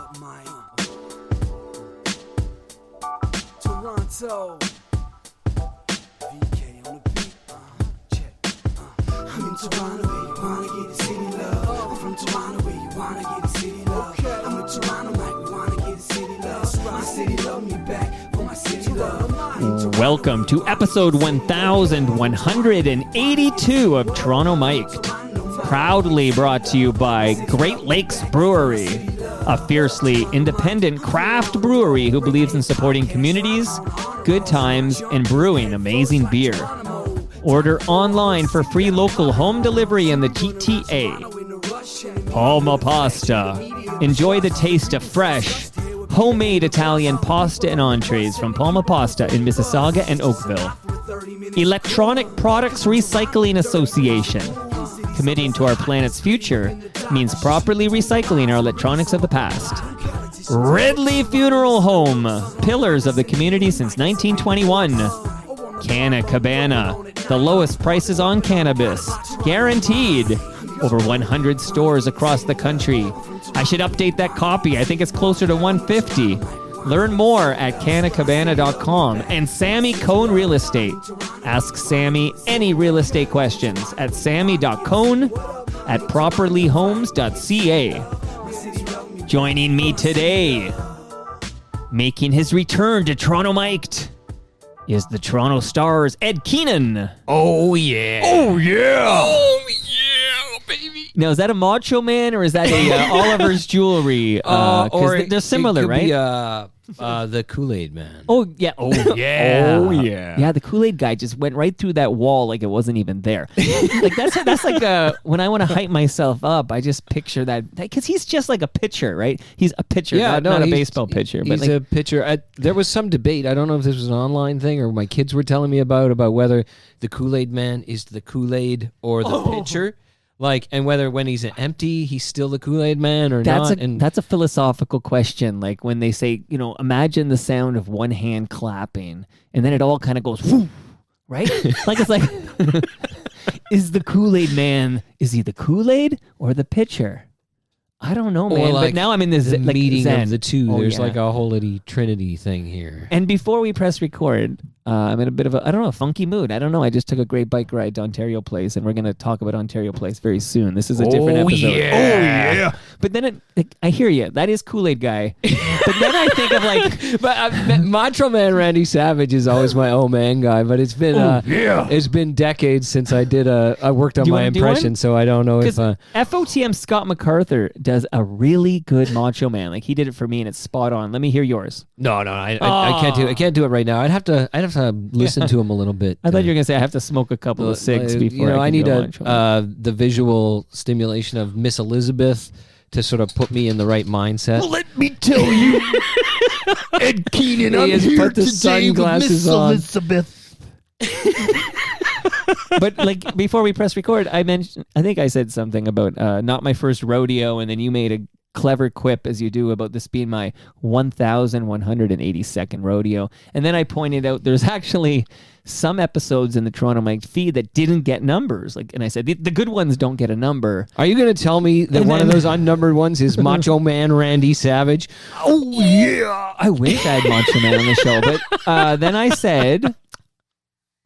up, Mike? Toronto. VK on the beat. Check. I'm in Toronto, where you wanna get the city love. I'm from Toronto, where you wanna get the city love. I'm in Toronto, like we wanna get the city love. My city love me back for my city love. Welcome to episode 1182 of Toronto Mic'd. Proudly brought to you by Great Lakes Brewery, a fiercely independent craft brewery who believes in supporting communities, good times, and brewing amazing beer. Order online for free local home delivery in the GTA. Palma Pasta. Enjoy the taste of fresh, homemade Italian pasta and entrees from Palma Pasta in Mississauga and Oakville. Electronic Products Recycling Association. Committing to our planet's future means properly recycling our electronics of the past. Ridley Funeral Home. Pillars of the community since 1921. Canna Cabana. The lowest prices on cannabis. Guaranteed. Over 100 stores across the country. I should update that copy. I think it's closer to 150. Learn more at cannacabana.com. And Sammy Cone Real Estate. Ask Sammy any real estate questions at sammy.cone@properlyhomes.ca. Joining me today, making his return to Toronto Mic'd, is the Toronto Star's Ed Keenan. Oh, yeah. Oh, yeah. Oh, yeah, baby. Now, is that a Macho Man or is that a Oliver's Jewelry? Or they're similar, it could right? Be, the Kool-Aid Man. Oh, yeah. Oh, yeah. Oh, yeah. Yeah, the Kool-Aid guy just went right through that wall like it wasn't even there. Like that's like when I want to hype myself up, I just picture that because he's just like a pitcher, right? He's a pitcher, not a baseball pitcher. He's but like, a pitcher. There was some debate. I don't know if this was an online thing or my kids were telling me about whether the Kool-Aid Man is the Kool-Aid or the pitcher. Like, and whether when he's empty, he's still the Kool-Aid Man or not. That's a philosophical question. Like when they say, imagine the sound of one hand clapping, and then it all kind of goes, whoo, right? Like it's like, is the Kool-Aid Man? Is he the Kool-Aid or the pitcher? I don't know, man. Like but now I'm in this the meeting zen. of the two. Oh, There's yeah. like a holy trinity thing here. And before we press record, I'm in a bit of a funky mood. I don't know. I just took a great bike ride to Ontario Place, and we're going to talk about Ontario Place very soon. This is a different episode. Yeah. Oh, yeah. But then I hear you. That is Kool-Aid guy. But then I think of like... But Macho Man Randy Savage is always my oh man guy, but it's been it's been decades since I worked on my impression, so I don't know if FOTM Scott MacArthur does a really good Macho Man. Like he did it for me and it's spot on. Let me hear yours. No, I can't do it right now. I'd have to listen to him a little bit. I thought you were gonna say I have to smoke a couple of cigs before. I need the visual stimulation of Miss Elizabeth to sort of put me in the right mindset. Well, let me tell you, Ed Keenan, I'm here put the today with Miss Elizabeth. But like before we press record, I think I said something about not my first rodeo, and then you made a clever quip as you do about this being my 1,182nd rodeo. And then I pointed out there's actually some episodes in the Toronto Mic'd feed that didn't get numbers. And I said, the good ones don't get a number. Are you going to tell me that one of those unnumbered ones is Macho Man Randy Savage? Oh, yeah. I wish I had Macho Man on the show. But then I said...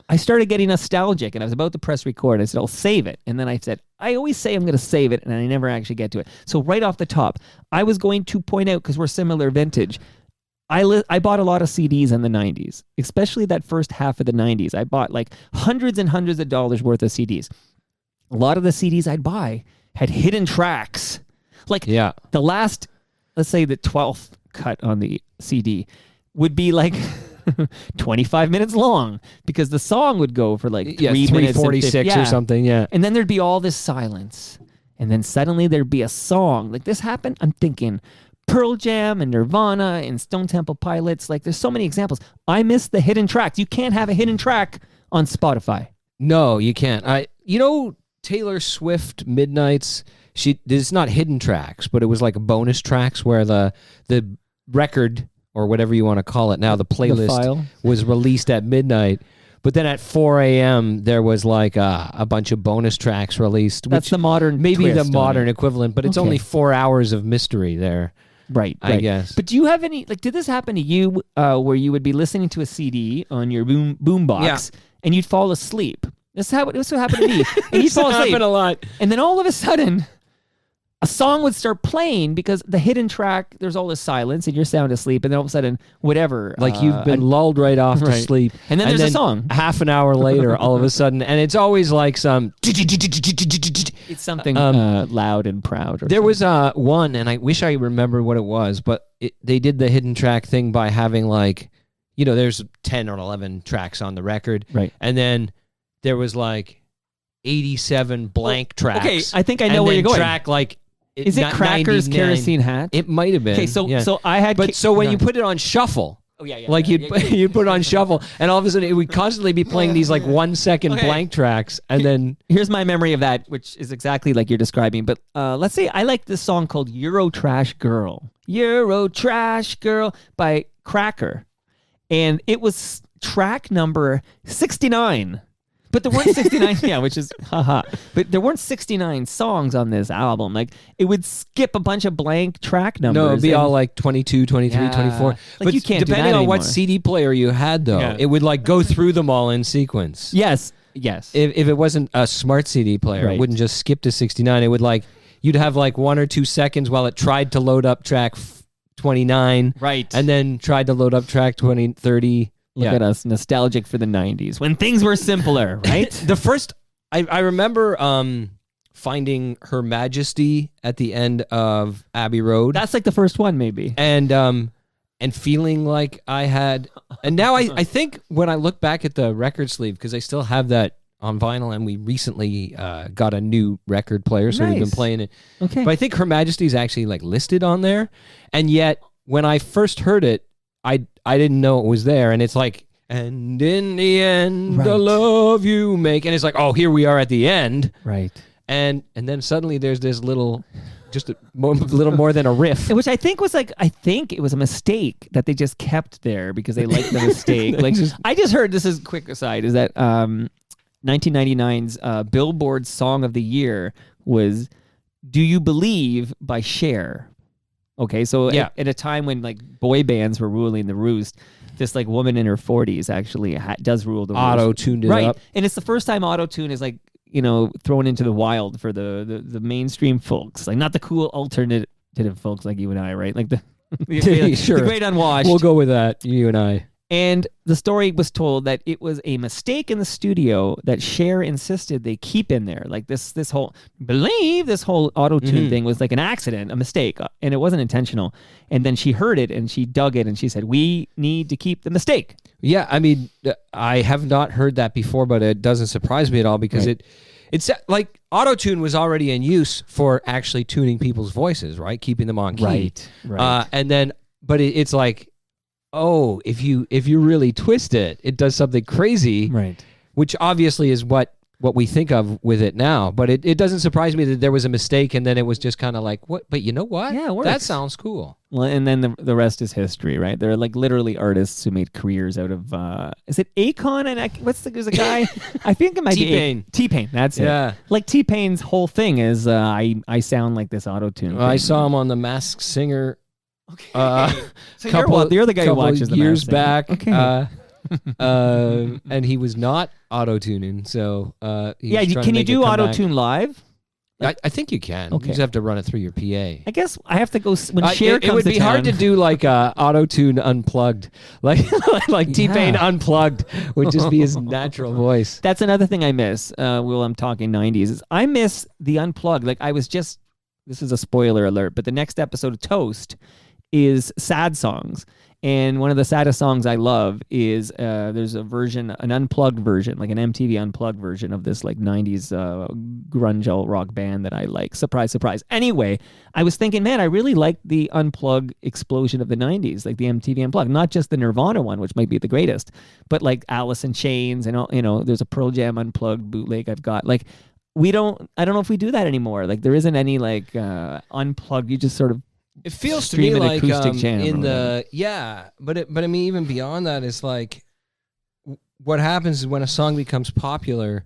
I started getting nostalgic, and I was about to press record. I said, I'll save it. And then I said, I always say I'm going to save it, and I never actually get to it. So right off the top, I was going to point out, because we're similar vintage, I bought a lot of CDs in the 90s, especially that first half of the 90s. I bought like hundreds and hundreds of dollars worth of CDs. A lot of the CDs I'd buy had hidden tracks. Like the last, let's say the 12th cut on the CD would be like... 25 minutes long because the song would go for like 3 minutes 3:46 or something, and then there'd be all this silence, and then suddenly there'd be a song. Like this happened, I'm thinking Pearl Jam and Nirvana and Stone Temple Pilots. Like there's so many examples. I miss the hidden tracks. You can't have a hidden track on Spotify. No, you can't. Taylor Swift Midnights, it's not hidden tracks, but it was like bonus tracks where the record, or whatever you want to call it now, the playlist was released at midnight. But then at 4 a.m., there was like a bunch of bonus tracks released. That's the modern maybe the twist modern equivalent, but it's only 4 hours of mystery there. Right. I guess. But do you have any, like, did this happen to you where you would be listening to a CD on your boom box and you'd fall asleep? This what happened to me. And you'd fall asleep. Happened a lot. And then all of a sudden, a song would start playing because the hidden track, there's all this silence and you're sound asleep. And then all of a sudden, whatever. Like you've been lulled right off to sleep. And then there's a song. Half an hour later, all of a sudden, and it's always like some... It's something loud and proud. There was one, and I wish I remembered what it was, but they did the hidden track thing by having like, there's 10 or 11 tracks on the record. Right. And then there was like 87 blank tracks. Okay, I think I know where you're going. Track like... Is it Crackers 99. Kerosene Hat? It might have been. Okay, so I had... But so when you put it on shuffle... Oh, yeah. Like you'd put it on shuffle, and all of a sudden it would constantly be playing these like 1 second blank tracks, and then here's my memory of that, which is exactly like you're describing. But let's say I like this song called "Euro Trash Girl," "Euro Trash Girl" by Cracker, and it was track number 69. But there weren't 69, yeah, which is haha. But there weren't 69 songs on this album. Like, it would skip a bunch of blank track numbers. No, it'd be all like 22, 23, 24. Like, but you can't do that depending on what anymore. CD player you had, though, it would like go through them all in sequence. Yes. If it wasn't a smart CD player, Right. it wouldn't just skip to 69. It would like, you'd have like 1 or 2 seconds while it tried to load up track 29. Right. And then tried to load up track 20, 30. Look at us, nostalgic for the 90s, when things were simpler, right? The first, I remember finding Her Majesty at the end of Abbey Road. That's like the first one, maybe. And feeling like I had, and now I think when I look back at the record sleeve, because I still have that on vinyl, and we recently got a new record player, so we've been Nice. playing it. Okay. But I think Her Majesty is actually like listed on there, and yet when I first heard it, I didn't know it was there, and it's like, and in the end, the Right. love you make, and it's like, oh, here we are at the end, Right. and then suddenly there's this little, just a little more than a riff. Which I think was like, I think it was a mistake that they just kept there because they liked the mistake. Like, I just heard, this is a quick aside, is that 1999's Billboard Song of the Year was "Do You Believe" by Cher. Okay, so at a time when like boy bands were ruling the roost, this like woman in her 40s actually does rule the roost. Auto-tuned it right. up. And it's the first time auto-tune is like, thrown into the wild for the mainstream folks, like not the cool alternative folks like you and I, right? Like the Sure. the great unwashed. We'll go with that, you and I. And the story was told that it was a mistake in the studio that Cher insisted they keep in there. Like this whole auto-tune thing was like an accident, a mistake, and it wasn't intentional. And then she heard it and she dug it and she said, "We need to keep the mistake." Yeah, I mean, I have not heard that before, but it doesn't surprise me at all because it's like auto-tune was already in use for actually tuning people's voices, right? Keeping them on key. Right. And then, but it's like, oh, if you really twist it, it does something crazy, Right. which obviously is what we think of with it now. But it doesn't surprise me that there was a mistake and then it was just kind of like, what? But you know what? Yeah, it works. That sounds cool. Well, and then the rest is history, right? There are like literally artists who made careers out of, is it Akon? And there's a guy, I think it might T-Pain. be T-Pain, that's Yeah. it. Like T-Pain's whole thing is, I sound like this auto-tune. I saw him on The Masked Singer. So you're the guy who watches the years Masked Singer. back. Okay. And he was not auto-tuning, so Yeah, can you do auto-tune live? I think you can. Okay. You just have to run it through your PA. I guess I have to go when Cher comes it would to be hard to town. do like auto-tune unplugged, like T-Pain unplugged would just be his natural voice. That's another thing I miss. While I'm talking 90s, is I miss the unplugged. Like this is a spoiler alert, but the next episode of Toast is sad songs. And one of the saddest songs I love is there's an unplugged version, like an MTV unplugged version of this like 90s grunge alt rock band that I like. Surprise, surprise. Anyway, I was thinking, man, I really like the unplugged explosion of the 90s, like the MTV unplugged, not just the Nirvana one, which might be the greatest, but like Alice in Chains and all, there's a Pearl Jam unplugged bootleg I've got. Like I don't know if we do that anymore. Like there isn't any like unplugged. You just sort of It feels to stream me an like acoustic jam or in whatever. but I mean even beyond that is like what happens is when a song becomes popular,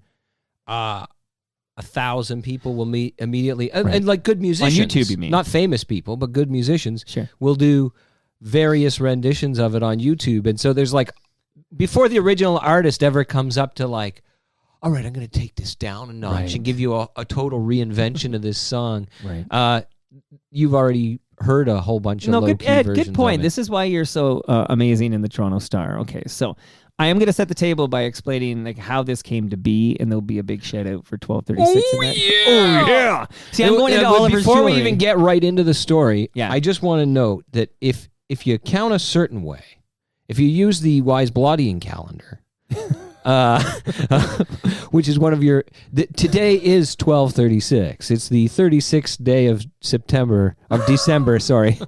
1,000 people will meet immediately, and like good musicians On YouTube, you mean? not famous people, but good musicians Sure. will do various renditions of it on YouTube. And so there's like, before the original artist ever comes up to like, all right, I'm going to take this down a notch and give you a total reinvention of this song. Right. You've already heard a whole bunch of low-key versions good point. of it. This is why you're so amazing in the Toronto Star. Okay, so I am going to set the table by explaining like how this came to be, and there'll be a big shout out for 1236. Oh, Oh yeah! See, I'm going into Oliver's Before we jewelry. even get right into the story, Yeah. I just want to note that if you count a certain way, if you use the Wise Blottian calendar, which is one of your... today is 1236. It's the 36th day of December, sorry.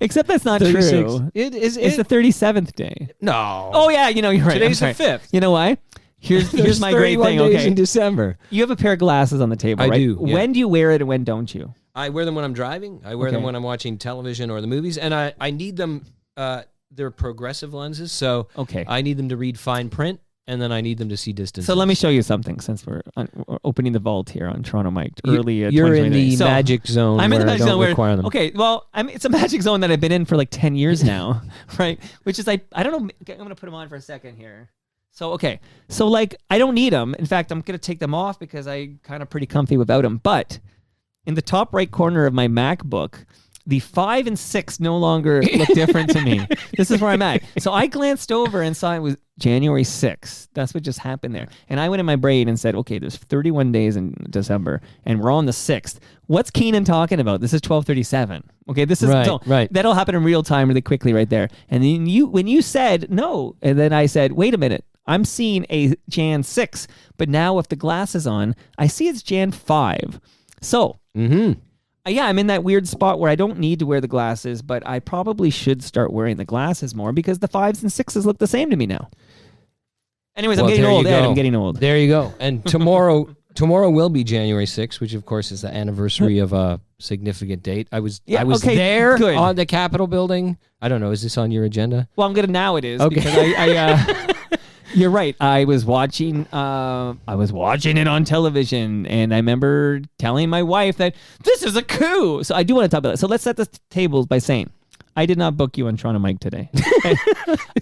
Except that's not 36. true. It's the 37th day. No. Oh yeah, you're right. Today's I'm the sorry. 5th. You know why? Here's There's my great 31 thing. days Okay, in December. you have a pair of glasses on the table, I right? do, yeah. When do you wear it and when don't you? I wear them when I'm driving. I wear them when I'm watching television or the movies. And I need them... they're progressive lenses, so Okay. I need them to read fine print, and then I need them to see distance. So let me show you something since we're opening the vault here on Toronto Mic early. You're in 2023. the So, magic zone. I'm in the where magic I zone don't where require them. okay, well, it's a magic zone that I've been in for like 10 years now, right? Which is I don't know. I'm gonna put them on for a second here. So okay, so like I don't need them. In fact, I'm gonna take them off because I'm kind of pretty comfy without them. But in the top right corner of my MacBook, the 5 and 6 no longer look different to me. This is where I'm at. So I glanced over and saw it was January 6th. That's what just happened there. And I went in my brain and said, okay, there's 31 days in December, and we're on the 6th. What's Keenan talking about? This is 1237. Okay, this is Right. That'll happen in real time really quickly right there. And then when you said no, and then I said, wait a minute, I'm seeing a Jan 6, but now with the glasses on, I see it's Jan 5. So... yeah, I'm in that weird spot where I don't need to wear the glasses, but I probably should start wearing the glasses more because the 5s and 6s look the same to me now. Anyways, I'm Well, getting there you old, Ed. go. I'm getting old. There you go. And tomorrow will be January 6th, which of course is the anniversary of a significant date. I was okay, there good. on the Capitol building. I don't know. Is this on your agenda? Well, I'm gonna now it is Okay. because I you're right. I was watching it on television, and I remember telling my wife that this is a coup. So I do want to talk about it. So let's set the tables by saying I did not book you on Toronto Mic today.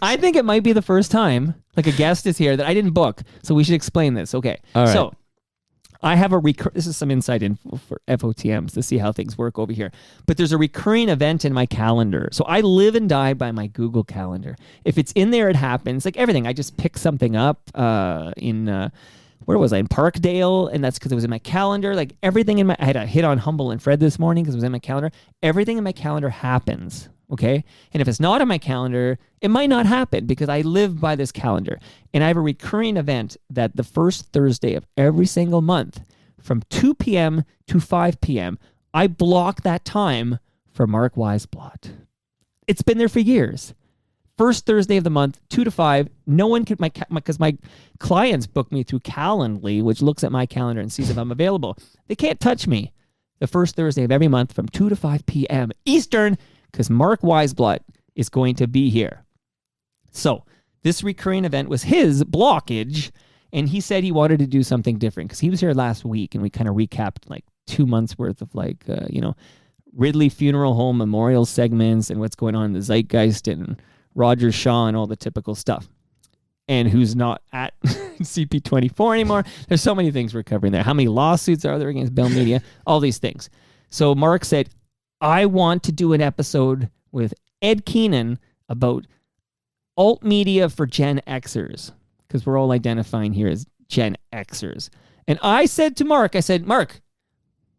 I think it might be the first time like a guest is here that I didn't book. So we should explain this. Okay. All right. So I have this is some inside info for FOTMs to see how things work over here. But there's a recurring event in my calendar. So I live and die by my Google Calendar. If it's in there, it happens. Like everything, I just pick something up in, where was I? In Parkdale, and that's because it was in my calendar. Like everything I had a hit on Humble and Fred this morning because it was in my calendar. Everything in my calendar happens. Okay. And if it's not on my calendar, it might not happen because I live by this calendar. And I have a recurring event that the first Thursday of every single month from 2 p.m. to 5 p.m., I block that time for Mark Weisblot. It's been there for years. First Thursday of the month, 2 to 5. No one can, because my clients book me through Calendly, which looks at my calendar and sees if I'm available. They can't touch me the first Thursday of every month from 2 to 5 p.m. Eastern, because Mark Weisblot is going to be here. So this recurring event was his blockage, and he said he wanted to do something different because he was here last week, and we kind of recapped like 2 months worth of Ridley Funeral Home memorial segments and what's going on in the zeitgeist and Roger Shaw and all the typical stuff. And who's not at CP24 anymore. There's so many things we're covering there. How many lawsuits are there against Bell Media? All these things. So Mark said, I want to do an episode with Ed Keenan about alt media for Gen Xers, because we're all identifying here as Gen Xers. And I said to Mark, Mark,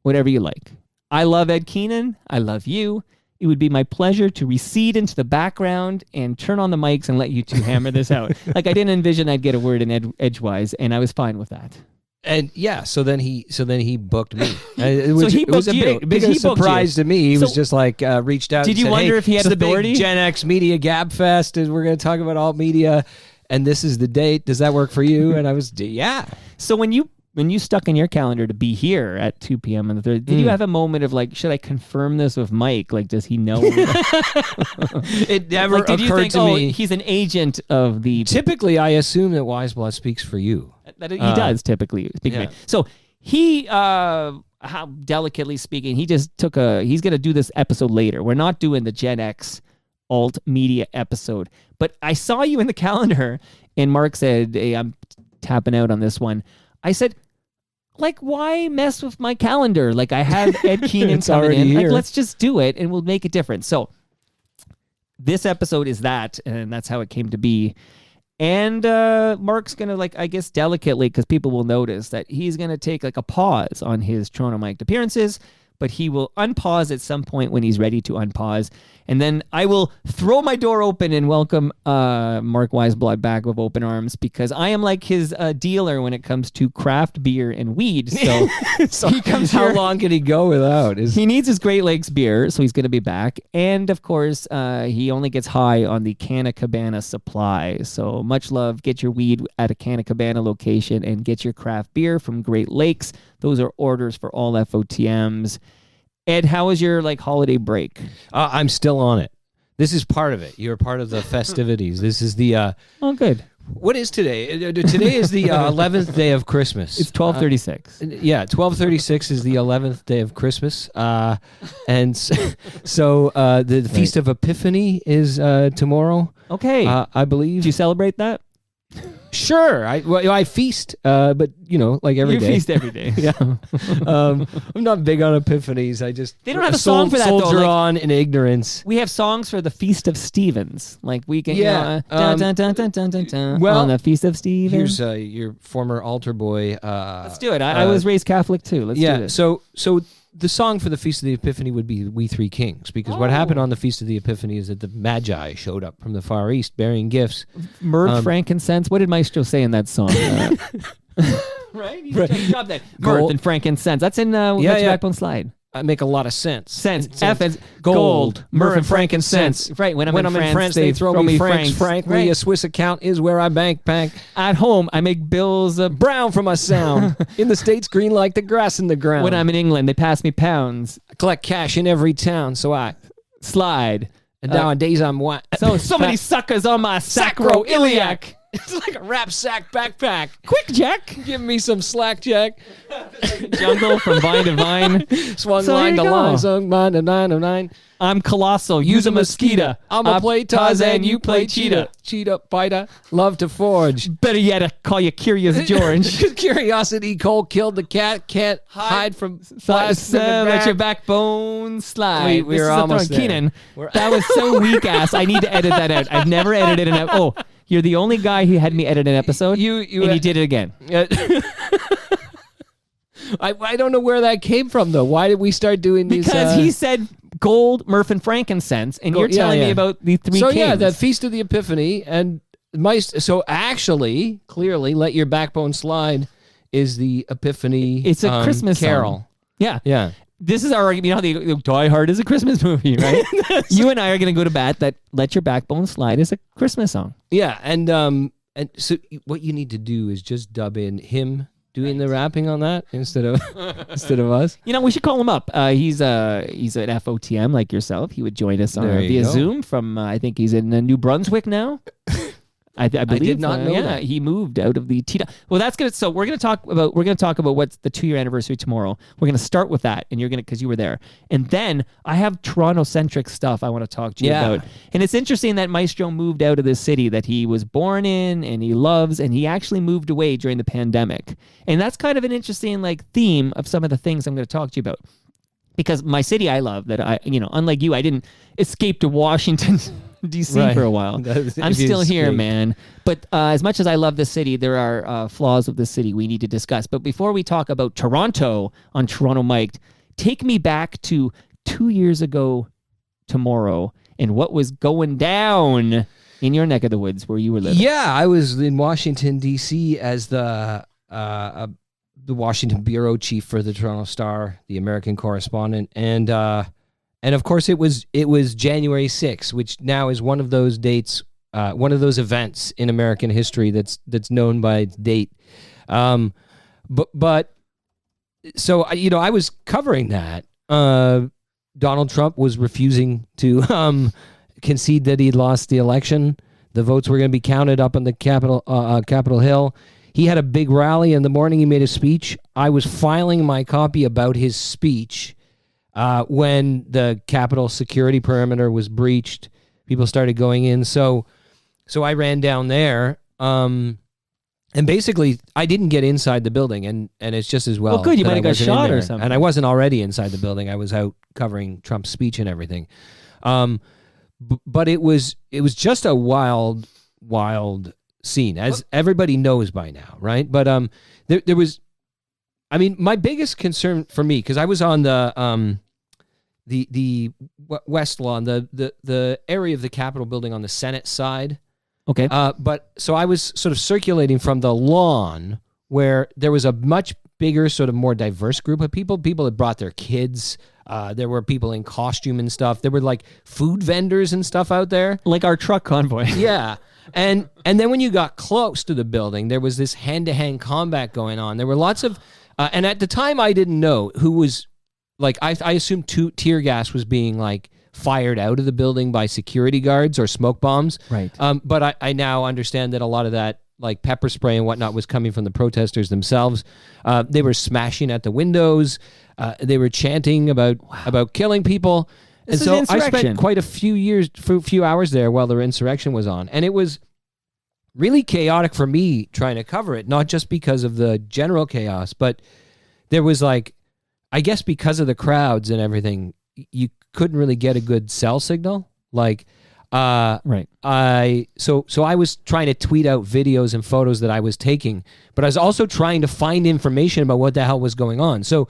whatever you like. I love Ed Keenan. I love you. It would be my pleasure to recede into the background and turn on the mics and let you two hammer this out. Like I didn't envision I'd get a word in edgewise, and I was fine with that. And yeah, so then he booked me. It was a big he booked surprise you. to me. He was just like reached out. Did and you said, wonder hey, if he had it's authority? The big Gen X Media Gab Fest, and we're going to talk about alt media, and this is the date. Does that work for you? And I was, yeah. So when you stuck in your calendar to be here at 2 p.m. on the 3rd, did you have a moment of like, should I confirm this with Mike? Like, does he know? It never did you occurred think, to me. He's an agent of the... Typically, I assume that Weisblot speaks for you. That he does typically speak to me. So he how delicately speaking, he just took he's going to do this episode later. We're not doing the Gen X alt media episode, but I saw you in the calendar and Mark said, hey, I'm tapping out on this one. I said, like, why mess with my calendar? Like, I have Ed Keenan coming in. here. Like, let's just do it and we'll make it different. So this episode is that, and that's how it came to be. And Mark's going to, like, I guess delicately, because people will notice that he's going to take like a pause on his Toronto Mic'd appearances, but he will unpause at some point when he's ready to unpause. And then I will throw my door open and welcome Mark Weisblad back with open arms, because I am like his dealer when it comes to craft beer and weed. So, he comes How here. long can he go without? He needs his Great Lakes beer, so he's going to be back. And, of course, he only gets high on the Canna Cabana supply. So much love. Get your weed at a Canna Cabana location and get your craft beer from Great Lakes. Those are orders for all FOTMs. Ed, how was your holiday break? I'm still on it. This is part of it. You're part of the festivities. This is the... Oh, good. What is today? Today is the 11th day of Christmas. It's 12:36. Yeah, 12:36 is the 11th day of Christmas. And so the Feast of Epiphany is tomorrow. Okay. I believe. Do you celebrate that? Sure. I feast, but like every day. You feast every day. Yeah. I'm not big on epiphanies. I just They don't have a song for that, though, soldier like- on in ignorance. We have songs for the Feast of Stevens. Like we can, Yeah, dun, dun, dun, dun, dun, dun, dun, well, on the Feast of Stevens. Here's your former altar boy. Let's do it. I was raised Catholic too. Let's do this. So the song for the Feast of the Epiphany would be "We Three Kings," because what happened on the Feast of the Epiphany is that the Magi showed up from the Far East bearing gifts. Myrrh, frankincense. What did Maestro say in that song? Right? Drop that. Myrrh Gold. and frankincense. That's in Let Your Backbone Slide. I make a lot of sense. Sense. F is gold, myrrh and frankincense. Right. When I'm in France, they throw me francs. Frankly, Right. a Swiss account is where I bank. At home, I make bills. Brown from a sound. In the States, green like the grass in the ground. When I'm in England, they pass me pounds. I collect cash in every town, so I... Slide. And nowadays, I'm what? So many suckers on my sacroiliac. It's like a rap sack backpack. Quick, Jack. Give me some slack, Jack. Jungle from vine to vine. Swung So line to there you line, go. sung line to 909. I'm colossal. Use a mosquito. I'ma play Tarzan, you play Cheetah. Cheetah, fighter, love to forge. Better yet, I call you Curious George. Curiosity, Cole killed the cat, can't hide from blast. Let your backbone slide. We This were is the almost throne. there. Keenan, that was so weak ass. I need to edit that out. I've never edited an episode. Oh, you're the only guy who had me edit an episode, You and you did it again. I don't know where that came from, though. Why did we start doing these? Because he said gold, myrrh, and frankincense, and you're telling me about the three So kings. yeah, the Feast of the Epiphany and so actually, clearly, Let Your Backbone Slide is the Epiphany. It's a Christmas carol. song. Yeah. Yeah. This is our argument. You know how the Die Hard is a Christmas movie, right? You and I are going to go to bat that Let Your Backbone Slide is a Christmas song. Yeah, and so what you need to do is just dub in him doing the rapping on that instead of us. You know, we should call him up. He's at FOTM like yourself. He would join us There you via go. Zoom from, I think he's in New Brunswick now. I believe. did not know yeah, that. he moved out of the Well, that's good. So we're gonna talk about what's the 2-year anniversary tomorrow. We're gonna start with that, and because you were there, and then I have Toronto centric stuff I want to talk to you Yeah. about. And it's interesting that Maestro moved out of this city that he was born in and he loves, and he actually moved away during the pandemic. And that's kind of an interesting theme of some of the things I'm going to talk to you about. Because my city I love, that unlike you, I didn't escape to Washington, D.C. Right. for a while. If I'm you still here, escape. man. But as much as I love this city, there are flaws of this city we need to discuss. But before we talk about Toronto on Toronto Mic'd, take me back to 2 years ago tomorrow and what was going down in your neck of the woods where you were living. Yeah, I was in Washington D.C. as the Washington bureau chief for the Toronto Star, the American correspondent, and of course it was January 6th, which now is one of those dates, one of those events in American history that's known by its date. But so I was covering that. Donald Trump was refusing to concede that he'd lost the election. The votes were going to be counted up on the Capitol Hill. he had a big rally in the morning. He made a speech. I was filing my copy about his speech when the Capitol security perimeter was breached. People started going in. So I ran down there. And basically, I didn't get inside the building, and it's just as well. Well, good. You that might I have got wasn't in shot or there. something. And I wasn't already inside the building. I was out covering Trump's speech and everything. But it was just a wild scene, as everybody knows by now, right? But there was, I mean, my biggest concern for me, because I was on the West Lawn, the area of the Capitol building on the Senate side. Okay. But so I was sort of circulating from the lawn where there was a much bigger, sort of more diverse group of people. People had brought their kids. There were people in costume and stuff. There were like food vendors and stuff out there. Like our truck convoy. Yeah. And then when you got close to the building, there was this hand-to-hand combat going on. There were lots of, and at the time I didn't know who was, like, I assumed tear gas was being like fired out of the building by security guards or smoke bombs. Right. But I now understand that a lot of that, like pepper spray and whatnot, was coming from the protesters themselves. They were smashing at the windows. They were chanting about killing people. This and so is I insurrection. spent quite a few hours there while the insurrection was on. And it was really chaotic for me trying to cover it, not just because of the general chaos, but there was like, I guess because of the crowds and everything, you couldn't really get a good cell signal. Like, right. So I was trying to tweet out videos and photos that I was taking, but I was also trying to find information about what the hell was going on. So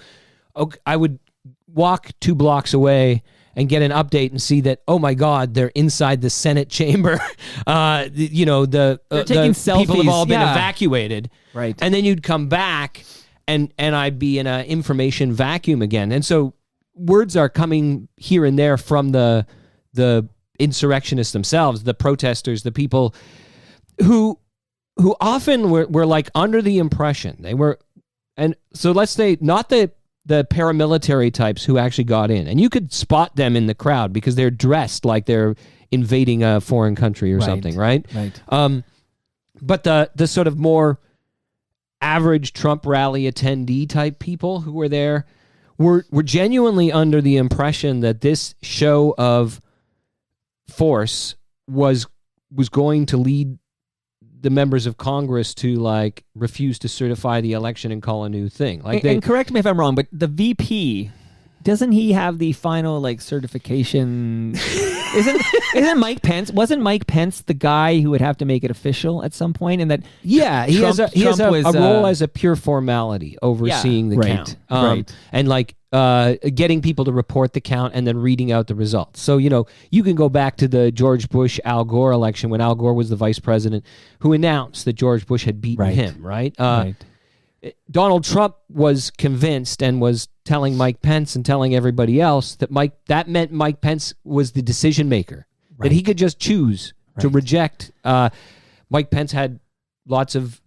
I would walk 2 blocks away and get an update and see that, oh my God, they're inside the Senate chamber. They're taking selfies. People have all been Yeah. evacuated. Right. And then you'd come back and I'd be in an information vacuum again. And so words are coming here and there from the insurrectionists themselves, the protesters, the people who often were like under the impression they were, and so let's say not the paramilitary types who actually got in, and you could spot them in the crowd because they're dressed like they're invading a foreign country or something, right? Right. But the sort of more average Trump rally attendee type people who were there were genuinely under the impression that this show of force was going to lead the members of Congress to like refuse to certify the election and call a new thing. Like, and correct me if I'm wrong, but the VP, doesn't he have the final like certification? Isn't Mike Pence? Wasn't Mike Pence the guy who would have to make it official at some point? And that he has a was, role as a pure formality overseeing the count, right. and like getting people to report the count and then reading out the results. So you can go back to the George Bush Al Gore election when Al Gore was the vice president, who announced that George Bush had beaten him. Right. Donald Trump was convinced and was telling Mike Pence and telling everybody else that meant Mike Pence was the decision maker, that he could just choose to reject. Mike Pence had lots of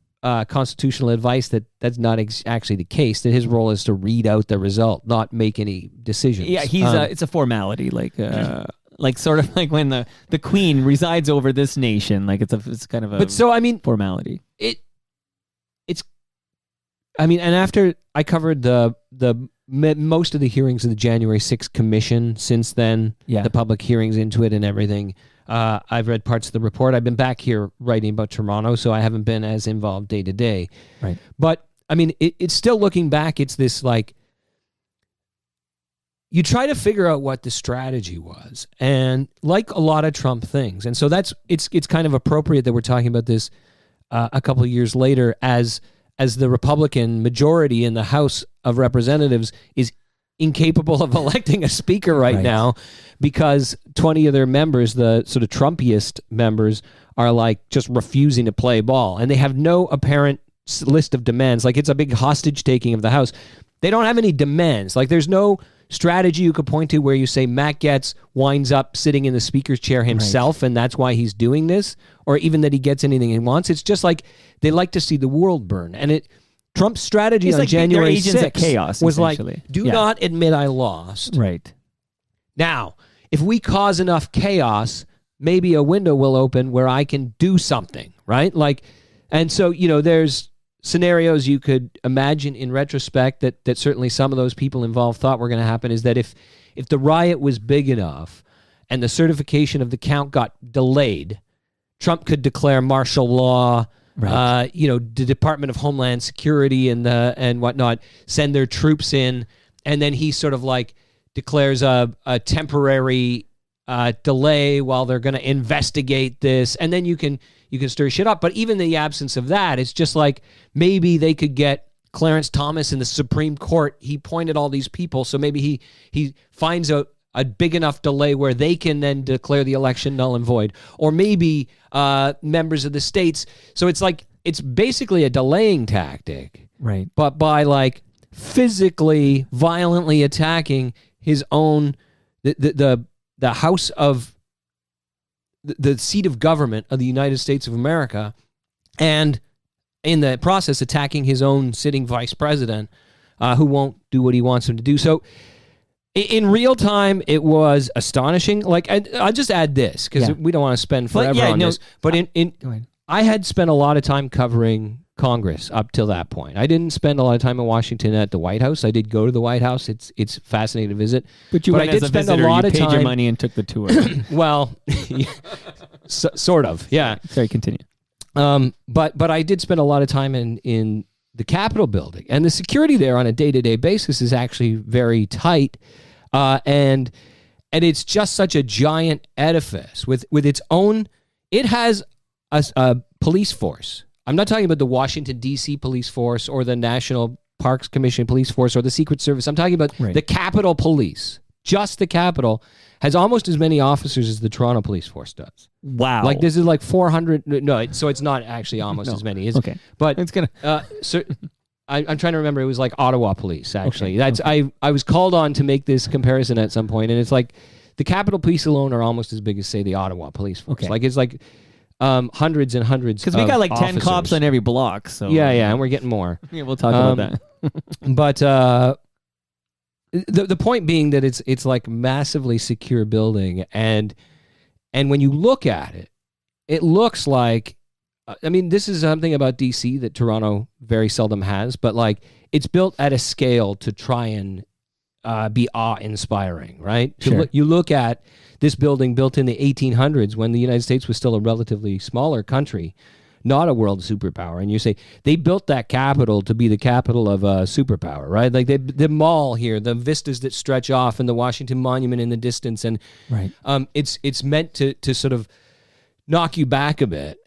constitutional advice that's not actually the case, that his role is to read out the result, not make any decisions. Yeah, it's a formality, like sort of like when the Queen resides over this nation, like it's kind of a formality. And after I covered the most of the hearings of the January 6th commission since then, the public hearings into it and everything, I've read parts of the report. I've been back here writing about Toronto, so I haven't been as involved day to day. Right. But I mean, it's still looking back. It's this like, you try to figure out what the strategy was, and like a lot of Trump things, and so it's kind of appropriate that we're talking about this a couple of years later as the Republican majority in the House of Representatives is incapable of electing a speaker right now, because 20 of their members, the sort of Trumpiest members, are like just refusing to play ball, and they have no apparent list of demands. Like, it's a big hostage taking of the House. They don't have any demands. Like, there's no strategy you could point to where you say Matt Gaetz winds up sitting in the speaker's chair himself, and that's why he's doing this, or even that he gets anything he wants. It's just like they like to see the world burn. And Trump's strategy on January 6th was like, do not admit I lost. Right. Now, if we cause enough chaos, maybe a window will open where I can do something, right? Like, and so, there's scenarios you could imagine in retrospect that certainly some of those people involved thought were going to happen is that if the riot was big enough and the certification of the count got delayed, Trump could declare martial law. Right. The Department of Homeland Security and whatnot send their troops in, and then he sort of like declares a temporary delay while they're going to investigate this, and then you can stir shit up. But even in the absence of that, it's just like maybe they could get Clarence Thomas in the Supreme Court. He pointed all these people, so maybe he finds a big enough delay where they can then declare the election null and void, or maybe members of the states. So it's basically a delaying tactic, Right. but by like physically, violently attacking his own the House of the seat of government of the United States of America, and in the process attacking his own sitting vice president, who won't do what he wants him to do. So in real time, it was astonishing. Like, I'll just add this because we don't want to spend forever on this. But Go ahead. I had spent a lot of time covering Congress up till that point. I didn't spend a lot of time in Washington at the White House. I did go to the White House. It's fascinating to visit. But I did spend a lot of paid time. your money and took the tour. Well, sort of, yeah. Sorry, continue. But I did spend a lot of time in the Capitol building, and the security there on a day-to-day basis is actually very tight, and it's just such a giant edifice with its own. It has a police force. I'm not talking about the Washington D.C. police force or the National Parks Commission police force or the Secret Service. I'm talking about the Capitol Police. Just the Capitol has almost as many officers as the Toronto Police Force does. Wow. Like this is like 400. No, so it's not actually almost as many. Okay. But it's gonna. So I'm trying to remember. It was like Ottawa Police actually. I was called on to make this comparison at some point, and it's like the Capitol Police alone are almost as big as say the Ottawa Police Force. Okay. Like it's like hundreds and hundreds. Because we got like 10 officers. cops on every block. So Yeah, and we're getting more. Yeah, we'll talk about that. But the point being that it's like massively secure building, and when you look at it, it looks like, I mean, this is something about DC that Toronto very seldom has, but like it's built at a scale to try and be awe-inspiring, right? Sure. You look at this building built in the 1800s when the United States was still a relatively smaller country, not a world superpower, and you say they built that capital to be the capital of a superpower, right? Like the mall here, the vistas that stretch off, and the Washington Monument in the distance, and Right. It's meant to sort of knock you back a bit,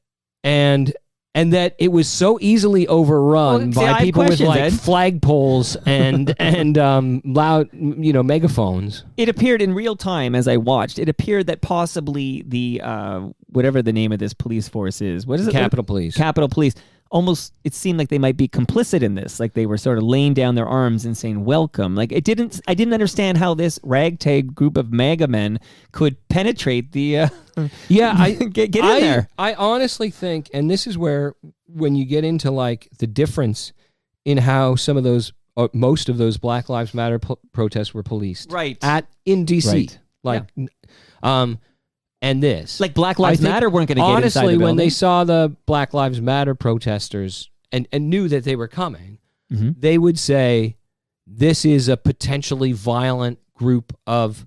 and that it was so easily overrun Well, see, I by have people with questions, like Ed. flagpoles and loud megaphones. It appeared in real time as I watched. It appeared that possibly the whatever the name of this police force is, what is it? Capitol Police. Capitol Police. Almost, it seemed like they might be complicit in this. Like they were sort of laying down their arms and saying "welcome." Like I didn't understand how this ragtag group of MAGA men could penetrate the. Get in there. I honestly think, and this is where when you get into like the difference in how some of those, or most of those Black Lives Matter protests were policed, Right. in DC, Right. and this, Like Black Lives Matter weren't going to get inside the honestly, when they building. saw the Black Lives Matter protesters and knew that they were coming, Mhm. they would say, this is a potentially violent group of,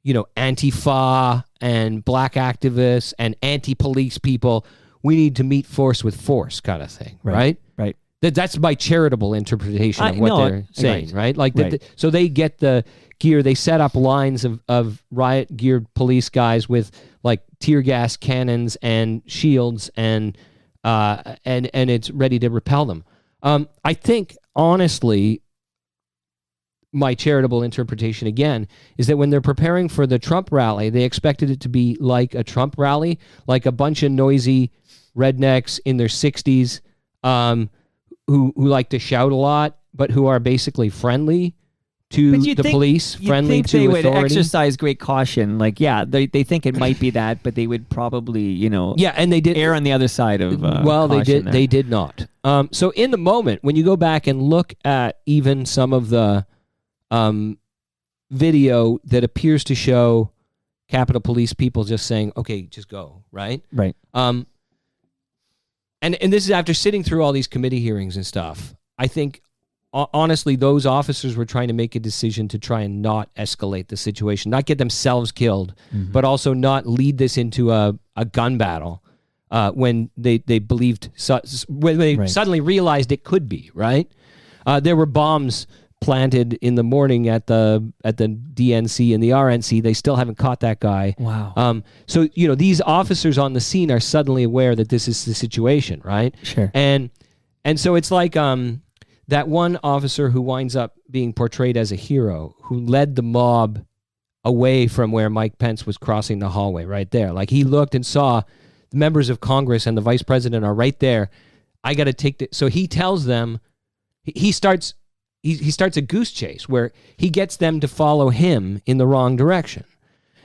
Antifa and black activists and anti-police people. We need to meet force with force kind of thing, right? Right. That's my charitable interpretation of what they're saying, right? Like, Right. so they get the gear. They set up lines of riot-geared police guys with like tear gas cannons and shields, and it's ready to repel them. I think, honestly, my charitable interpretation again is that when they're preparing for the Trump rally, they expected it to be like a Trump rally, like a bunch of noisy rednecks in their 60s who like to shout a lot, but who are basically friendly to the police, friendly to they authority. would exercise great caution. Like, yeah, they think it might be that, but they would probably, Yeah, and they did err on the other side of. well, they caution did. there. They did not. So in the moment, when you go back and look at even some of the video that appears to show Capitol Police people just saying, "Okay, just go," right? Right. And And this is after sitting through all these committee hearings and stuff. I think, honestly, those officers were trying to make a decision to try and not escalate the situation, not get themselves killed, but also not lead this into a gun battle when they believed, when they suddenly realized it could be, right? There were bombs planted in the morning at the DNC and the RNC. They still haven't caught that guy. Wow. So, these officers on the scene are suddenly aware that this is the situation, right? Sure. And so it's like that one officer who winds up being portrayed as a hero, who led the mob away from where Mike Pence was crossing the hallway right there. Like, he looked and saw the members of Congress and the vice president are right there. I got to take the... So he tells them, he starts a goose chase where he gets them to follow him in the wrong direction.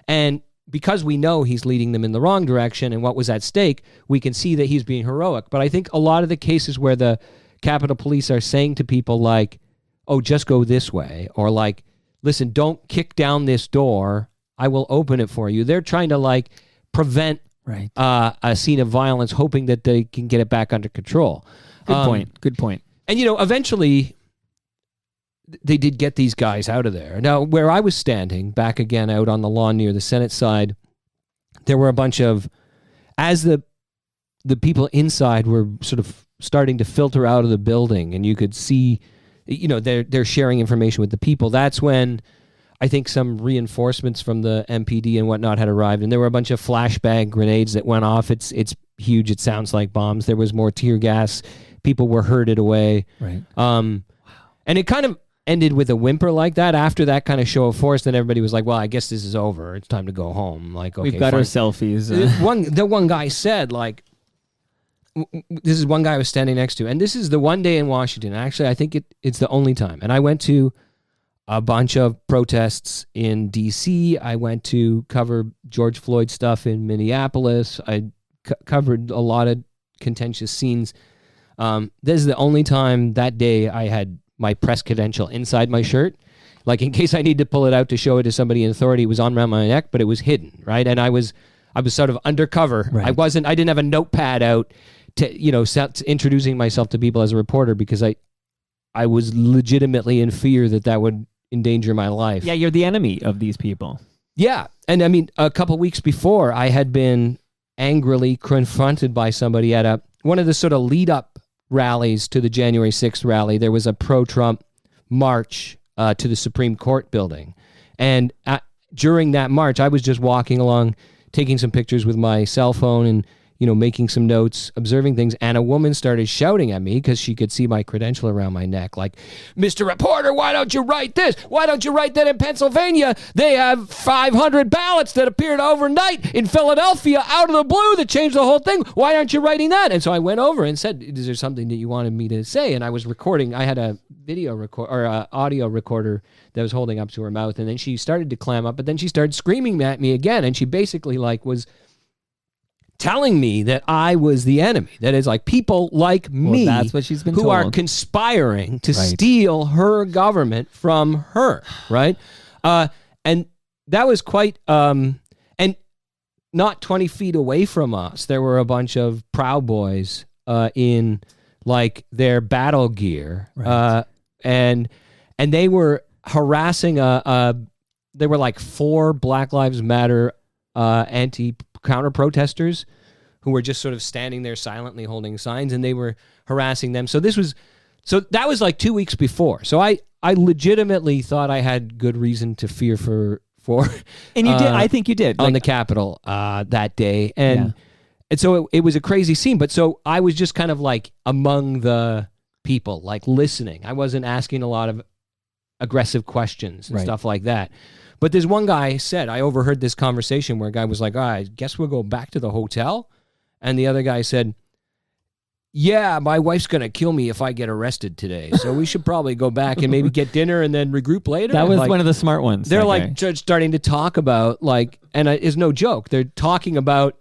And because we know he's leading them in the wrong direction and what was at stake, we can see that he's being heroic. But I think a lot of the cases where the Capitol Police are saying to people like, oh, just go this way, or like, listen, don't kick down this door, I will open it for you. They're trying to like prevent a scene of violence, hoping that they can get it back under control. Good point. And, eventually they did get these guys out of there. Now, where I was standing, back again out on the lawn near the Senate side, there were a bunch of, as the people inside were sort of starting to filter out of the building, and you could see, they're sharing information with the people. That's when I think some reinforcements from the MPD and whatnot had arrived, and there were a bunch of flashbang grenades that went off. It's huge. It sounds like bombs. There was more tear gas. People were herded away. Right. And it kind of ended with a whimper like that. After that kind of show of force, then everybody was like, well, I guess this is over. It's time to go home. Like, okay, we've got fine. our selfies. The one guy said, like, this is one guy I was standing next to, and this is the one day in Washington. Actually, I think it's the only time. And I went to a bunch of protests in D.C. I went to cover George Floyd stuff in Minneapolis. I covered a lot of contentious scenes. This is the only time that day I had my press credential inside my shirt. Like, in case I need to pull it out to show it to somebody in authority, it was on around my neck, but it was hidden, right? And I was sort of undercover. Right. I didn't have a notepad out to, introducing myself to people as a reporter, because I was legitimately in fear that would endanger my life. Yeah, you're the enemy of these people. Yeah. And I mean, a couple weeks before, I had been angrily confronted by somebody at one of the sort of lead up rallies to the January 6th rally. There was a pro-Trump march to the Supreme Court building. And during that march, I was just walking along, taking some pictures with my cell phone and, making some notes, observing things. And a woman started shouting at me because she could see my credential around my neck. Like, Mr. Reporter, why don't you write this? Why don't you write that in Pennsylvania? They have 500 ballots that appeared overnight in Philadelphia out of the blue that changed the whole thing. Why aren't you writing that? And so I went over and said, is there something that you wanted me to say? And I was recording. I had a video record or a audio recorder that was holding up to her mouth. And then she started to clam up, but then she started screaming at me again. And she basically was telling me that I was the enemy. That is, like, people like me, that's what she's been who told. are conspiring to steal her government from her, right? And that was quite, and not 20 feet away from us, there were a bunch of Proud Boys in, like, their battle gear. Right. And they were harassing there were like 4 Black Lives Matter counter protesters who were just sort of standing there silently holding signs, and they were harassing them. So that was like 2 weeks before. So I legitimately thought I had good reason to fear for and you did. I think you did on the Capitol that day, and so it was a crazy scene. But so I was just kind of like among the people, like listening. I wasn't asking a lot of aggressive questions and stuff like that. But there's one guy said, I overheard this conversation where a guy was like, I guess we'll go back to the hotel. And the other guy said, yeah, my wife's going to kill me if I get arrested today. So we should probably go back and maybe get dinner and then regroup later. That was one of the smart ones. They're like just starting to talk about, like, and it's no joke. They're talking about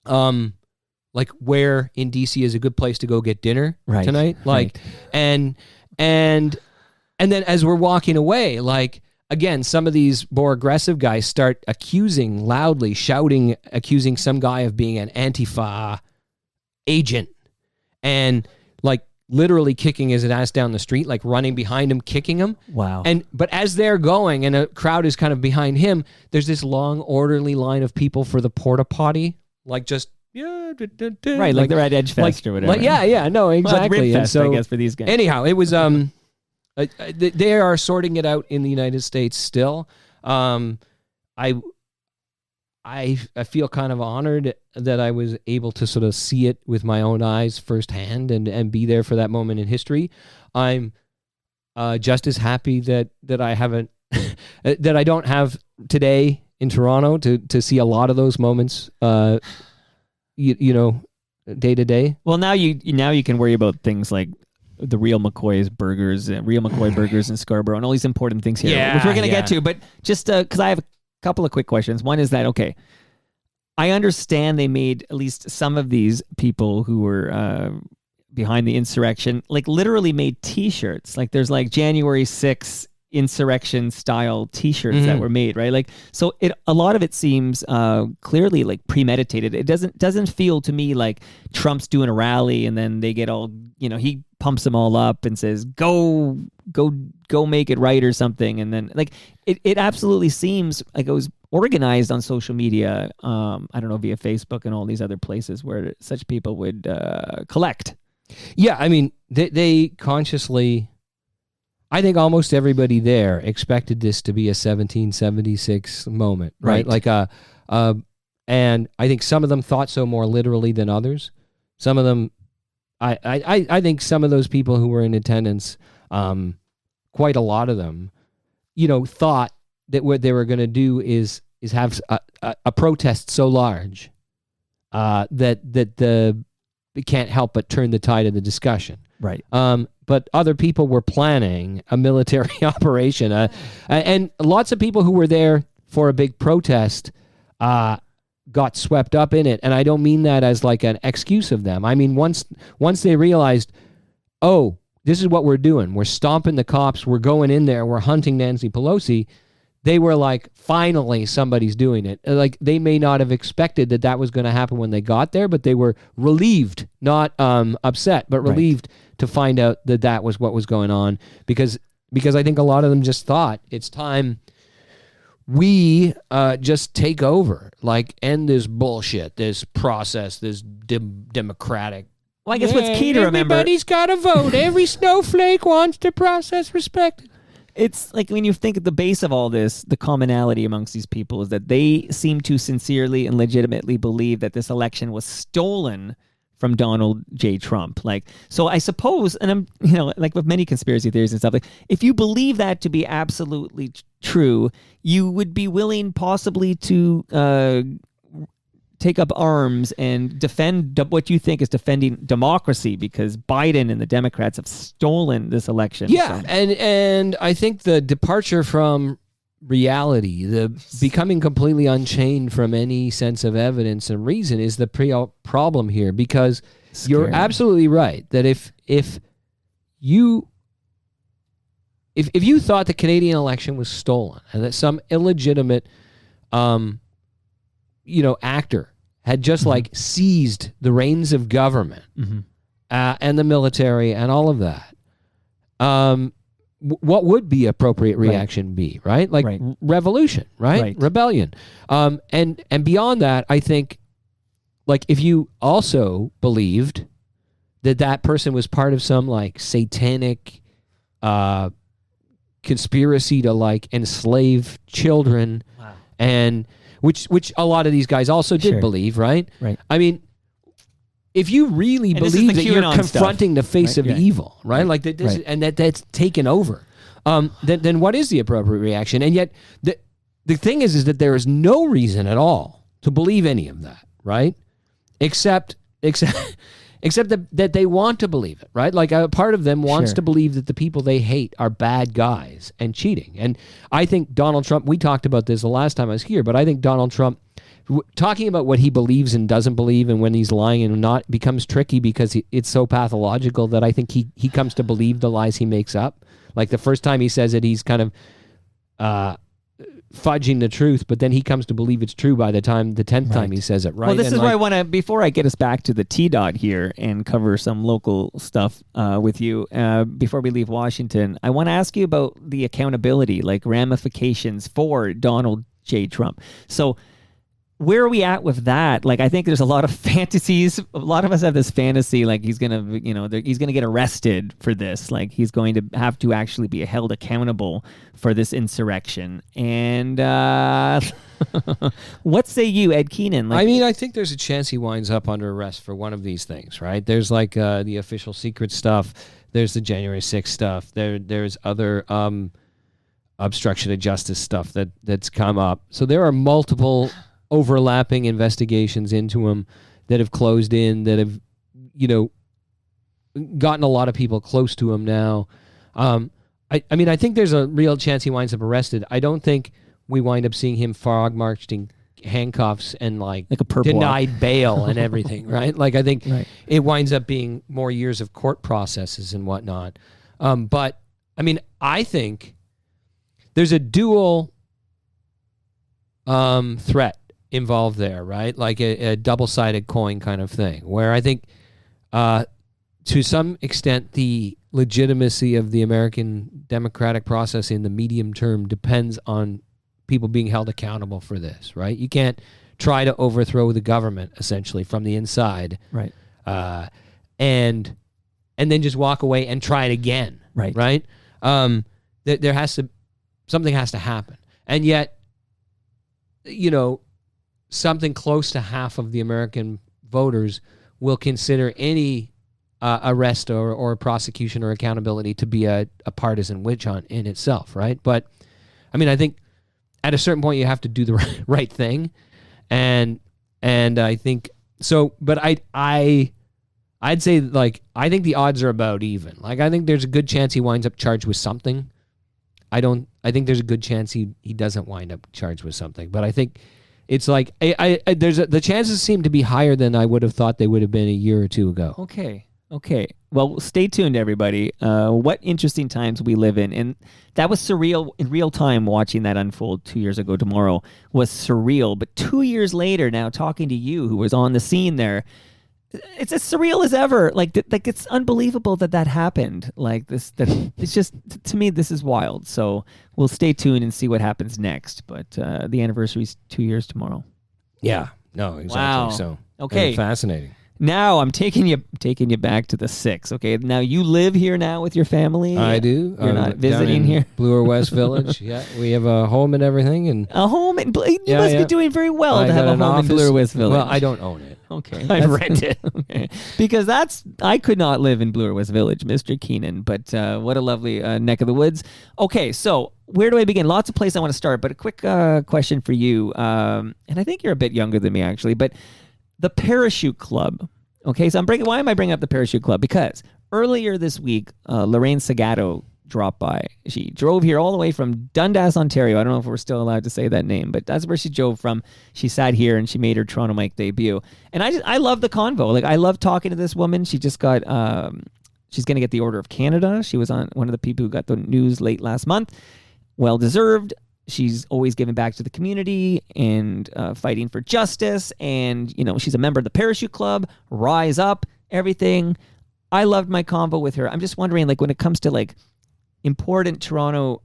like where in DC is a good place to go get dinner tonight. Like, and then as we're walking away, like, again, some of these more aggressive guys start loudly shouting, accusing some guy of being an Antifa agent. and like literally kicking his ass down the street, like running behind him, kicking him. Wow. But as they're going and a crowd is kind of behind him, there's this long orderly line of people for the porta potty, like just Right, like they're at Edge Fest or whatever. No, exactly. Rib And Fest, so, I guess, for these guys. anyhow, it was they are sorting it out in the United States still. I feel kind of honored that I was able to sort of see it with my own eyes firsthand and be there for that moment in history. I'm just as happy that I haven't that I don't have today in Toronto to see a lot of those moments. You know, day to day. Well, now you can worry about things like the Real McCoy burgers in Scarborough and all these important things here, which we're going to get to. But just because I have a couple of quick questions. One is that, okay, I understand they made at least some of these people who were behind the insurrection, like literally made T-shirts. Like there's like January 6th insurrection style T-shirts that were made, right? Like, so a lot of it seems clearly like premeditated. It doesn't feel to me like Trump's doing a rally and then they get all, he pumps them all up and says, go make it right or something. And then like, it absolutely seems like it was organized on social media. I don't know, via Facebook and all these other places where such people would collect. Yeah. I mean, they consciously, I think almost everybody there expected this to be a 1776 moment, right? Like and I think some of them thought so more literally than others. Some of them, I think some of those people who were in attendance, quite a lot of them, thought that what they were going to do is have a protest so large that it can't help but turn the tide of the discussion. Right. But other people were planning a military operation. And lots of people who were there for a big protest got swept up in it. And I don't mean that as like an excuse of them. I mean, once they realized, oh, this is what we're doing. We're stomping the cops. We're going in there. We're hunting Nancy Pelosi. They were like, finally, somebody's doing it. Like, they may not have expected that was going to happen when they got there, but they were relieved, not upset, but relieved to find out that was what was going on. Because I think a lot of them just thought, it's time we just take over, like, end this bullshit, this process, this democratic. Well, I guess what's key to remember... Everybody's got to vote. Every snowflake wants the process respected. It's like when you think at the base of all this, the commonality amongst these people is that they seem to sincerely and legitimately believe that this election was stolen from Donald J. Trump. Like, so I suppose, and I'm, like with many conspiracy theories and stuff, like if you believe that to be absolutely true, you would be willing possibly to take up arms and defend what you think is defending democracy, because Biden and the Democrats have stolen this election. Yeah, so. And I think the departure from reality, the becoming completely unchained from any sense of evidence and reason is the problem here, because you're absolutely right that if you thought the Canadian election was stolen and that some illegitimate actor had just like seized the reins of government and the military and all of that, what would the appropriate reaction be, right? Like revolution, right? Rebellion. And beyond that, I think, like, if you also believed that person was part of some like satanic conspiracy to like enslave children, and which a lot of these guys also did believe, right? Right. I mean, if you really believe that you're confronting the face of evil, right? Like that, and that's taken over, then what is the appropriate reaction? And yet, the thing is that there is no reason at all to believe any of that, right? Except that they want to believe it, right? Like a part of them wants to believe that the people they hate are bad guys and cheating. And I think Donald Trump, we talked about this the last time I was here, but I think Donald Trump, talking about what he believes and doesn't believe and when he's lying and not, becomes tricky because it's so pathological that I think he comes to believe the lies he makes up. Like the first time he says it, he's kind of fudging the truth, but then he comes to believe it's true by the time the 10th time he says it, right? Well, this And is why I want to, before I get us back to the T-Dot here and cover some local stuff with you, before we leave Washington, I want to ask you about the accountability, like ramifications for Donald J. Trump. So where are we at with that? Like, I think there's a lot of fantasies. A lot of us have this fantasy, like he's gonna, he's gonna get arrested for this. Like he's going to have to actually be held accountable for this insurrection. And what say you, Ed Keenan? Like, I mean, I think there's a chance he winds up under arrest for one of these things, right? There's like the official secret stuff. There's the January 6th stuff. There's other obstruction of justice stuff that's come up. So there are multiple overlapping investigations into him that have closed in, that have, gotten a lot of people close to him now. I mean, I think there's a real chance he winds up arrested. I don't think we wind up seeing him frog marched in handcuffs and like a perp denied walk. bail and everything, right? Like I think it winds up being more years of court processes and whatnot. But I mean, I think there's a dual threat involved there, right? Like a double-sided coin kind of thing, where I think to some extent the legitimacy of the American democratic process in the medium term depends on people being held accountable for this, right? You can't try to overthrow the government essentially from the inside, right? And then just walk away and try it again, right? There has to, something has to happen, and yet, something close to half of the American voters will consider any arrest or prosecution or accountability to be a partisan witch hunt in itself, right? But, I mean, I think at a certain point you have to do the right thing, and I think so. But I'd say, like, I think the odds are about even. Like, I think there's a good chance he winds up charged with something. I think there's a good chance he doesn't wind up charged with something, but I think it's like the chances seem to be higher than I would have thought they would have been a year or two ago. Okay. Well, stay tuned, everybody. What interesting times we live in. And that was surreal in real time. Watching that unfold 2 years ago tomorrow was surreal. But 2 years later now, talking to you, who was on the scene there, it's as surreal as ever. Like it's unbelievable that happened. Like this, it's just, to me, this is wild. So we'll stay tuned and see what happens next. But the anniversary is 2 years tomorrow. Yeah. No, exactly. Wow. So okay, fascinating. Now I'm taking you back to the 6. Okay, now you live here now with your family. I do. You're not visiting in here. Bloor West Village. Yeah, we have a home and everything, and A home, and you must be doing very well I to have got a an home office. in Bloor West Village. Well, I don't own it. Okay, I rent it. Okay. Because I could not live in Bloor West Village, Mr. Keenan. But what a lovely neck of the woods. Okay, so where do I begin? Lots of places I want to start, but a quick question for you, and I think you're a bit younger than me actually, but the Parachute Club. Okay, so why am I bringing up the Parachute Club? Because earlier this week, Lorraine Sagato dropped by. She drove here all the way from Dundas, Ontario. I don't know if we're still allowed to say that name, but that's where she drove from. She sat here and she made her Toronto Mic debut. And I love the convo. Like, I love talking to this woman. She just got, she's going to get the Order of Canada. She was on one of the people who got the news late last month. Well deserved. She's always giving back to the community and fighting for justice. And, she's a member of the Parachute Club, Rise Up, everything. I loved my convo with her. I'm just wondering, like, when it comes to, like, important Toronto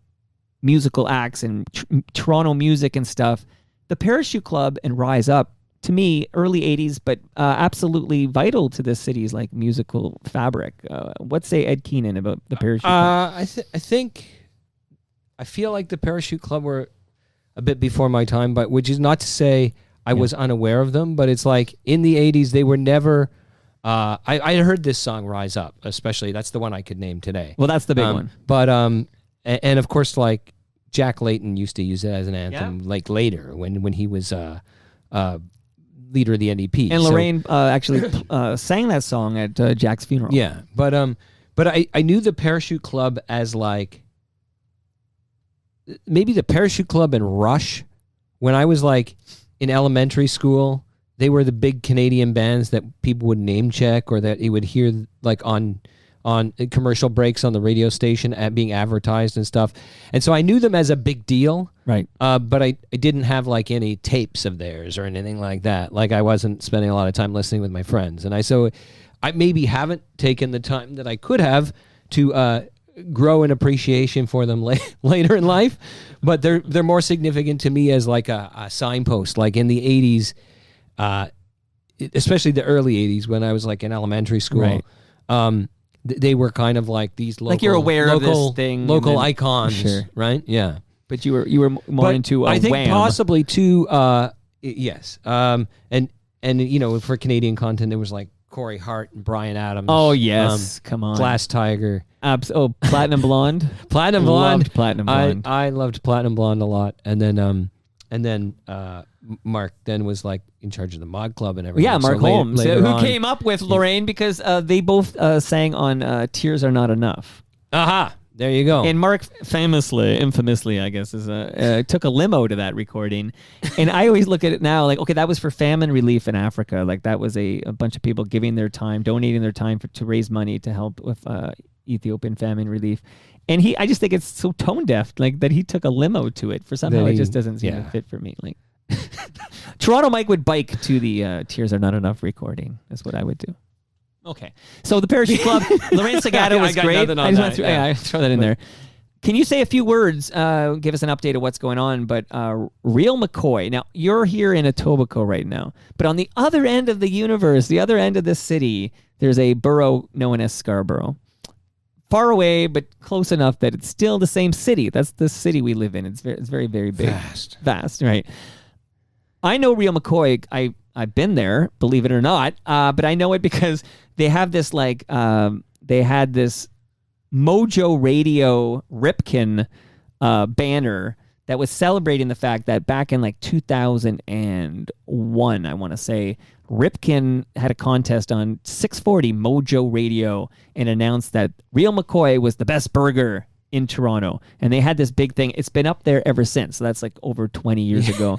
musical acts and Toronto music and stuff, the Parachute Club and Rise Up, to me, early 80s, but absolutely vital to this city's, like, musical fabric. What say Ed Keenan about the Parachute Club? I feel like the Parachute Club were a bit before my time, but which is not to say I was unaware of them, but it's like in the 80s, they were never... I heard this song, Rise Up, especially. That's the one I could name today. Well, that's the big one. But, and of course, like, Jack Layton used to use it as an anthem, like, later, when he was leader of the NDP. And Lorraine actually sang that song at Jack's funeral. Yeah, but I knew the Parachute Club as, like... maybe the Parachute Club and Rush. When I was like in elementary school, they were the big Canadian bands that people would name check or that you would hear like on on commercial breaks on the radio station at being advertised and stuff. And so I knew them as a big deal. Right. But I didn't have like any tapes of theirs or anything like that. Like I wasn't spending a lot of time listening with my friends. And I maybe haven't taken the time that I could have to grow an appreciation for them later in life. But they're more significant to me as like a signpost. Like in the 80s, especially the early 80s when I was like in elementary school. Right. They were kind of like these local, like you're aware of this thing, local icons, sure. right? Yeah, but you were more into I think Wham. possibly too. Yes, and for Canadian content, there was like Corey Hart and Bryan Adams. Oh yes, come on, Glass Tiger. Platinum Blonde. Platinum Blonde. Loved Platinum Blonde. I loved Platinum Blonde a lot, and then Mark then was like in charge of the Mod Club and everything. Yeah, Mark Holmes, later who on, came up with Lorraine because they both sang on "Tears Are Not Enough." Aha, there you go. And Mark infamously, I guess, took a limo to that recording. And I always look at it now like, okay, that was for famine relief in Africa. Like that was a bunch of people giving their time, donating their time to raise money to help with Ethiopian famine relief. And I just think it's so tone deaf, like that he took a limo to it. For somehow it just doesn't seem to fit for me. Like Toronto Mike would bike to the Tears Are Not Enough recording. That's what I would do. Okay, so the Parachute Club, Lorraine Segato was great. I just want to throw that in there. Can you say a few words, give us an update of what's going on? But Real McCoy, now you're here in Etobicoke right now, but on the other end of the universe, the other end of the city, there's a borough known as Scarborough. Far away, but close enough that it's still the same city. That's the city we live in. It's very, very big. Vast, right. I know Real McCoy. I've been there, believe it or not, but I know it because they have this they had this Mojo Radio Ripken banner that was celebrating the fact that back in like 2001, I want to say, Ripken had a contest on 640 Mojo Radio and announced that Real McCoy was the best burger in Toronto. And they had this big thing. It's been up there ever since. So that's like over 20 years ago.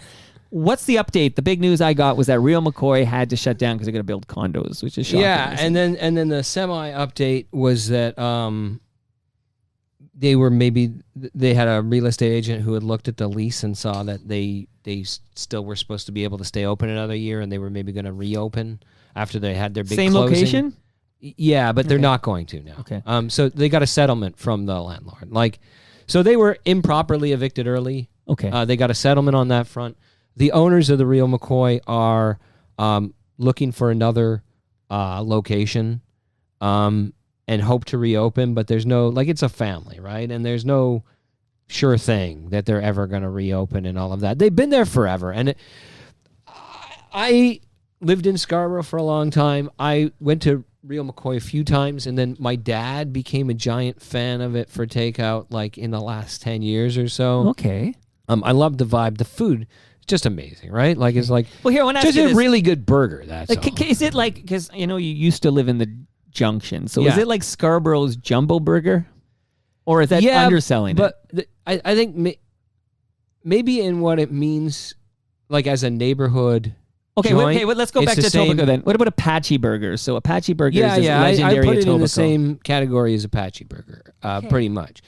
What's the update? The big news I got was that Real McCoy had to shut down because they're going to build condos, which is shocking. Yeah, and then the semi update was that they had a real estate agent who had looked at the lease and saw that they still were supposed to be able to stay open another year, and they were maybe going to reopen after they had their big same closing. Location. Yeah, but they're not going to now. Okay. So they got a settlement from the landlord. So they were improperly evicted early. Okay. They got a settlement on that front. The owners of the Real McCoy are looking for another location and hope to reopen, but there's no, it's a family, right? And there's no sure thing that they're ever going to reopen and all of that. They've been there forever. And I lived in Scarborough for a long time. I went to Real McCoy a few times, and then my dad became a giant fan of it for takeout in the last 10 years or so. Okay. I love the vibe. The food, just amazing, right? It's like, well, here I want to ask just you a this. really good burger. That's all. Is it like, because you used to live in the Junction, so Yeah. is it like Scarborough's Jumbo Burger, or is that underselling but I think maybe in what it means, as a neighborhood. Okay, joint, let's go back to Etobicoke then. What about Apache Burger? So Apache Burger is legendary I put it Etobicoke. in the same category as Apache Burger, pretty much.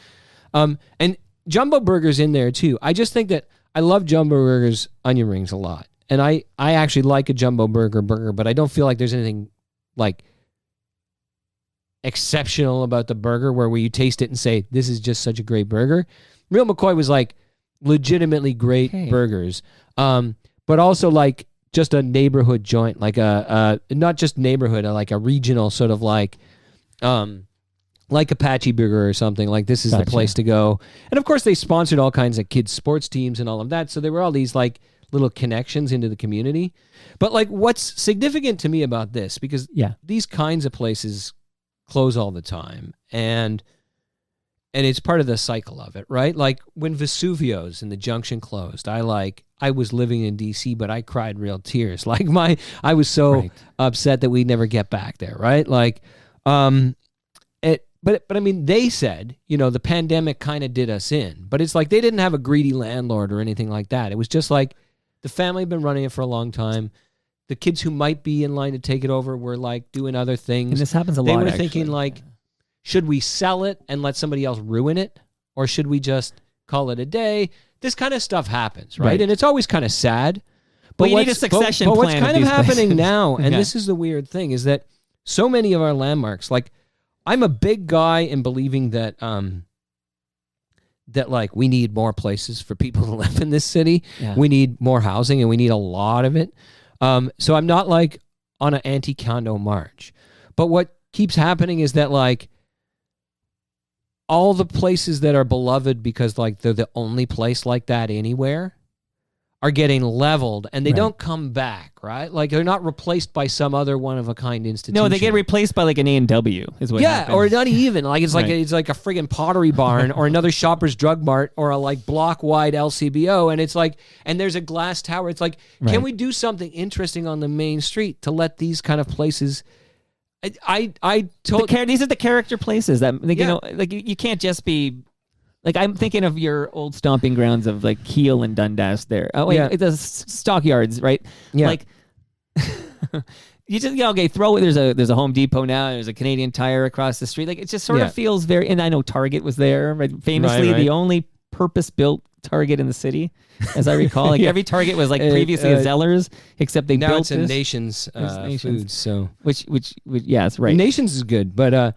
And Jumbo Burger's in there too. I just think that I love Jumbo Burger's onion rings a lot. And I actually like a Jumbo Burger, but I don't feel like there's anything exceptional about the burger where you taste it and say, this is just such a great burger. Real McCoy was legitimately great burgers. But also just a neighborhood joint, not just neighborhood, a regional sort of like Apache Burger or something. This is the place to go. And of course they sponsored all kinds of kids sports teams and all of that. So there were all these little connections into the community. But what's significant to me about this, because these kinds of places close all the time, and it's part of the cycle of it, right? When Vesuvio's in the Junction closed, I was living in DC, but I cried real tears. I was so upset that we'd never get back there, right? But I mean, they said, the pandemic kind of did us in, but it's they didn't have a greedy landlord or anything like that. It was just the family had been running it for a long time. The kids who might be in line to take it over were doing other things. And this happens a lot. They were actually. thinking should we sell it and let somebody else ruin it? Or should we just call it a day? This kind of stuff happens, right? And it's always kind of sad. But you need a succession but plan. what's kind of happening now, and Yeah. this is the weird thing, is that so many of our landmarks, like I'm a big guy in believing that that like we need more places for people to live in this city. Yeah. We need more housing, and we need a lot of it. So I'm not like on an anti-condo march. But what keeps happening is that like all the places that are beloved because like they're the only place like that anywhere are getting leveled, and they don't come back, right? Like they're not replaced by some other one-of-a-kind institution. No, they get replaced by like an A&W is what happens. Or not even. Like it's like it's like a friggin' Pottery Barn or another Shoppers Drug Mart or a like block-wide LCBO, and it's like, and there's a glass tower. It's like, can we do something interesting on the main street to let these kind of places... I told... These are the character places that, like, you know, like you can't just be... Like, I'm thinking of your old stomping grounds of, like, Keele and Dundas there. Oh, wait, the stockyards, right? Yeah. Like, you just, okay, throw it. There's a Home Depot now. There's a Canadian Tire across the street. Like, it just sort of feels very... And I know Target was there, right? Famously, the only purpose-built Target in the city, as I recall. Like, every Target was, like, previously a Zellers, except they now built it's a Nations Foods, so... Which, yeah, that's right. Nations is good, but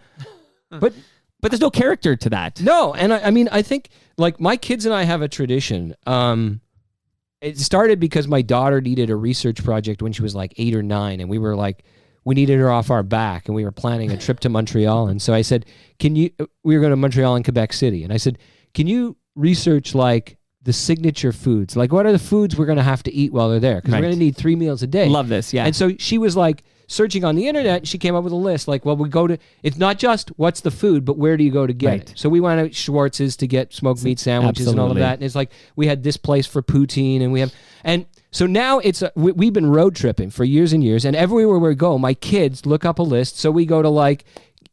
there's no character to that. No, and I mean, I think, like, my kids and I have a tradition. It started because my daughter needed a research project when she was, like, 8 or 9, and we were, like, we needed her off our back, and we were planning a trip to Montreal, and so I said, we were going to Montreal and Quebec City, and I said, can you research, like, the signature foods? Like, what are the foods we're going to have to eat while they're there? Because we're going to need 3 meals a day. Love this, yeah. And so she was, like, searching on the internet, and she came up with a list. Like, well, we go to, it's not just what's the food, but where do you go to get it? So we went to Schwartz's to get smoked meat sandwiches and all of that. And it's like, we had this place for poutine, and so now we've been road tripping for years and years, and everywhere we go, my kids look up a list. So we go to like,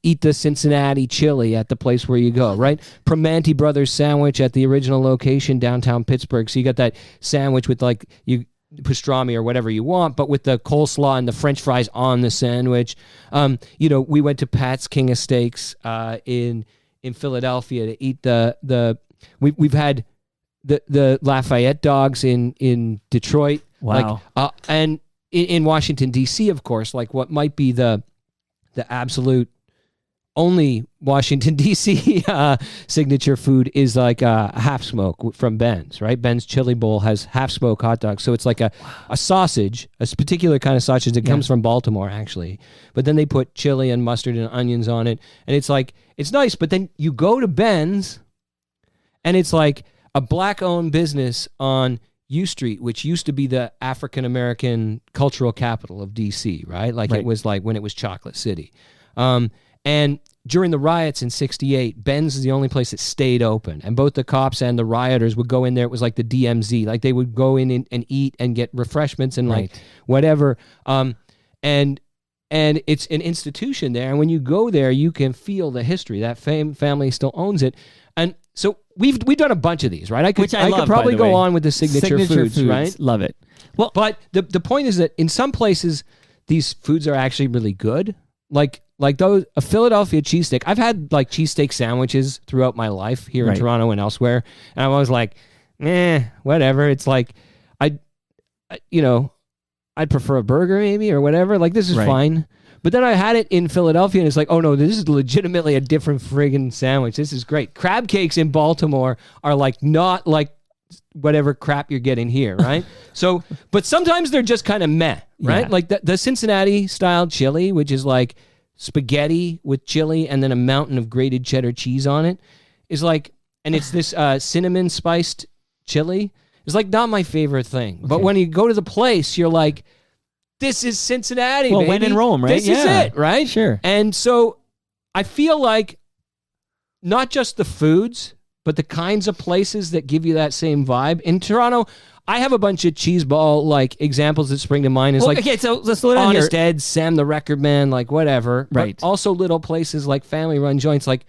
eat the Cincinnati chili at the place where you go, right? Primanti Brothers sandwich at the original location, downtown Pittsburgh. So you got that sandwich with like, pastrami or whatever you want, but with the coleslaw and the French fries on the sandwich. You know, we went to Pat's King of Steaks in Philadelphia to eat we've had the Lafayette dogs in Detroit. Wow. Like, and in Washington D.C., of course, like what might be the absolute only Washington, D.C. Signature food is like a half smoke from Ben's, right? Ben's Chili Bowl has half smoke hot dogs. So it's like a sausage, a particular kind of sausage that comes from Baltimore, actually. But then they put chili and mustard and onions on it. And it's like, it's nice. But then you go to Ben's, and it's like a black-owned business on U Street, which used to be the African-American cultural capital of D.C., right? Like it was like when it was Chocolate City. And during the riots in 68, Ben's is the only place that stayed open. And both the cops and the rioters would go in there. It was like the DMZ. Like they would go in and eat and get refreshments and like whatever. And it's an institution there. And when you go there, you can feel the history. That family still owns it. And so we've done a bunch of these, right? I could probably go on with the signature foods, right? Love it. Well, but the point is that in some places, these foods are actually really good. Like those, a Philadelphia cheesesteak. I've had like cheesesteak sandwiches throughout my life here in Toronto and elsewhere, and I'm always like, whatever. It's like, I'd prefer a burger maybe or whatever. Like this is fine. But then I had it in Philadelphia, and it's like, oh no, this is legitimately a different friggin' sandwich. This is great. Crab cakes in Baltimore are like not like whatever crap you're getting here, right? So, but sometimes they're just kind of meh, right? Like the Cincinnati style chili, which is like spaghetti with chili and then a mountain of grated cheddar cheese on it, is like, and it's this cinnamon spiced chili. It's like not my favorite thing. Okay. But when you go to the place, you're like, this is Cincinnati, baby. When in Rome, right? This is it, right? Sure. And so I feel like not just the foods, but the kinds of places that give you that same vibe. In Toronto, I have a bunch of cheese ball like examples that spring to mind. It's okay, so let's slow down Honest here. Ed, Sam the Record Man, like whatever. Right. But also little places like family run joints, like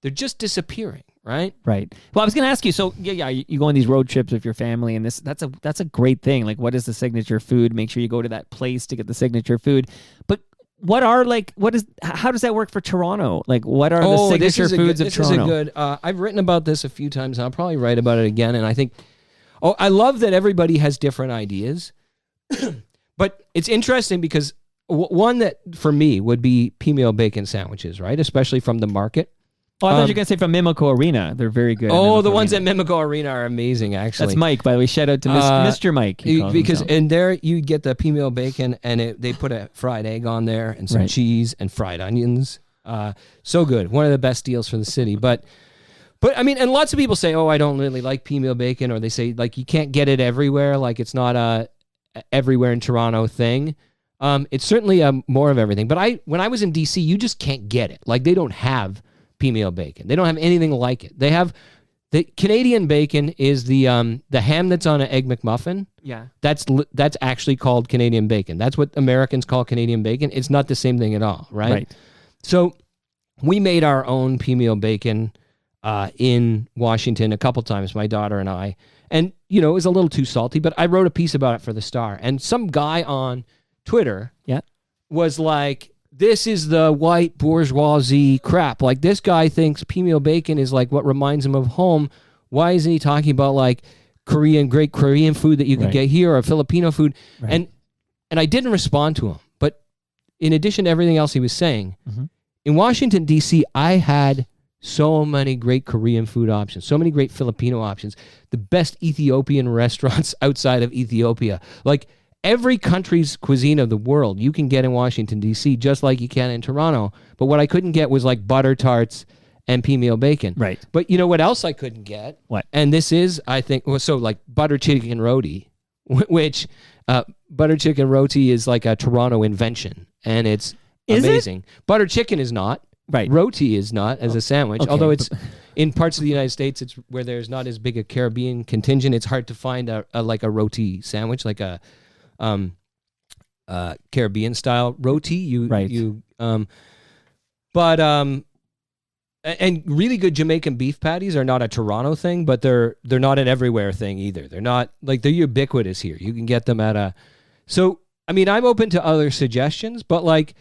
they're just disappearing, right? Right. Well, I was going to ask you, so you go on these road trips with your family, and that's a great thing. Like, what is the signature food? Make sure you go to that place to get the signature food. But what are how does that work for Toronto? Like, what are the signature foods of Toronto? This is a good. I've written about this a few times, and I'll probably write about it again. And I think, I love that everybody has different ideas, but it's interesting because one that for me would be P-meal bacon sandwiches, right? Especially from the market. Oh, I thought you were going to say from Mimico Arena. They're very good. Oh, the ones at Mimico Arena are amazing, actually. That's Mike, by the way. Shout out to Mr. Mike. Because in there, you get the P-meal bacon, and they put a fried egg on there and some cheese and fried onions. So good. One of the best deals for the city. But I mean, and lots of people say, I don't really like P-meal bacon, or they say, like, you can't get it everywhere. Like, it's not a everywhere in Toronto thing. It's certainly more of everything. But when I was in D.C., you just can't get it. Like, they don't have P-meal bacon. They don't have anything like it. They have the Canadian bacon is the ham that's on an Egg McMuffin. Yeah. That's actually called Canadian bacon. That's what Americans call Canadian bacon. It's not the same thing at all, right? Right. So we made our own P-meal bacon in Washington a couple times, my daughter and I. And, it was a little too salty, but I wrote a piece about it for the Star. And some guy on Twitter was like, this is the white bourgeoisie crap. Like, this guy thinks P-meal bacon is like what reminds him of home. Why isn't he talking about like great Korean food that you could get here, or Filipino food? Right. And I didn't respond to him. But in addition to everything else he was saying, in Washington, D.C., I had so many great Korean food options, so many great Filipino options, the best Ethiopian restaurants outside of Ethiopia. Like, every country's cuisine of the world you can get in Washington, D.C., just like you can in Toronto. But what I couldn't get was like butter tarts and P-meal bacon. Right. But you know what else I couldn't get? What? And this is, I think, like butter chicken roti, which butter chicken roti is like a Toronto invention, and it's amazing. Butter chicken is not. Right. Roti is not as a sandwich, although it's in parts of the United States, it's where there's not as big a Caribbean contingent. It's hard to find a roti sandwich, like a Caribbean style roti. And really good Jamaican beef patties are not a Toronto thing, but they're not an everywhere thing either. They're not like, they're ubiquitous here. You can get them so I mean, I'm open to other suggestions, but like,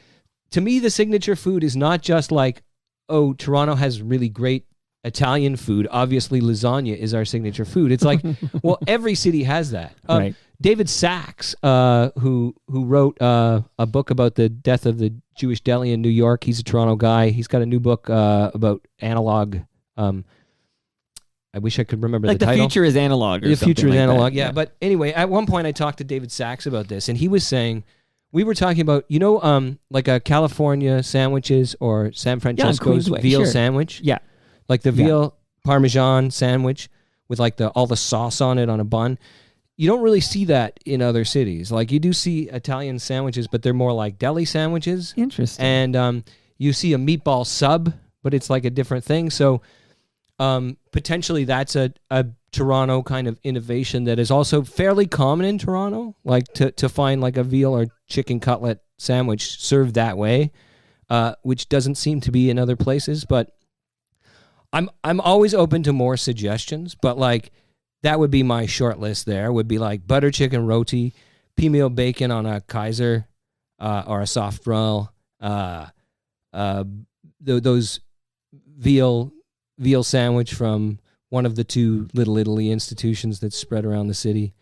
to me, the signature food is not just like, Toronto has really great Italian food. Obviously, lasagna is our signature food. It's like, well, every city has that. Right. David Sachs, who wrote a book about the death of the Jewish deli in New York. He's a Toronto guy. He's got a new book about analog. I wish I could remember the title. Like, the future is analog, or the future is like analog. that. Yeah, but anyway, at one point I talked to David Sachs about this, and he was saying, we were talking about, like a California sandwiches or San Francisco's veal sandwich. Yeah. Like the veal Parmesan sandwich with like all the sauce on it on a bun. You don't really see that in other cities. Like, you do see Italian sandwiches, but they're more like deli sandwiches. Interesting. And you see a meatball sub, but it's like a different thing. So potentially that's a Toronto kind of innovation that is also fairly common in Toronto, like to find like a veal or chicken cutlet sandwich served that way, which doesn't seem to be in other places. But I'm always open to more suggestions, but like, that would be my short list. There would be like butter chicken roti, P-meal bacon on a Kaiser or a soft roll, those veal sandwich from one of the two Little Italy institutions that's spread around the city.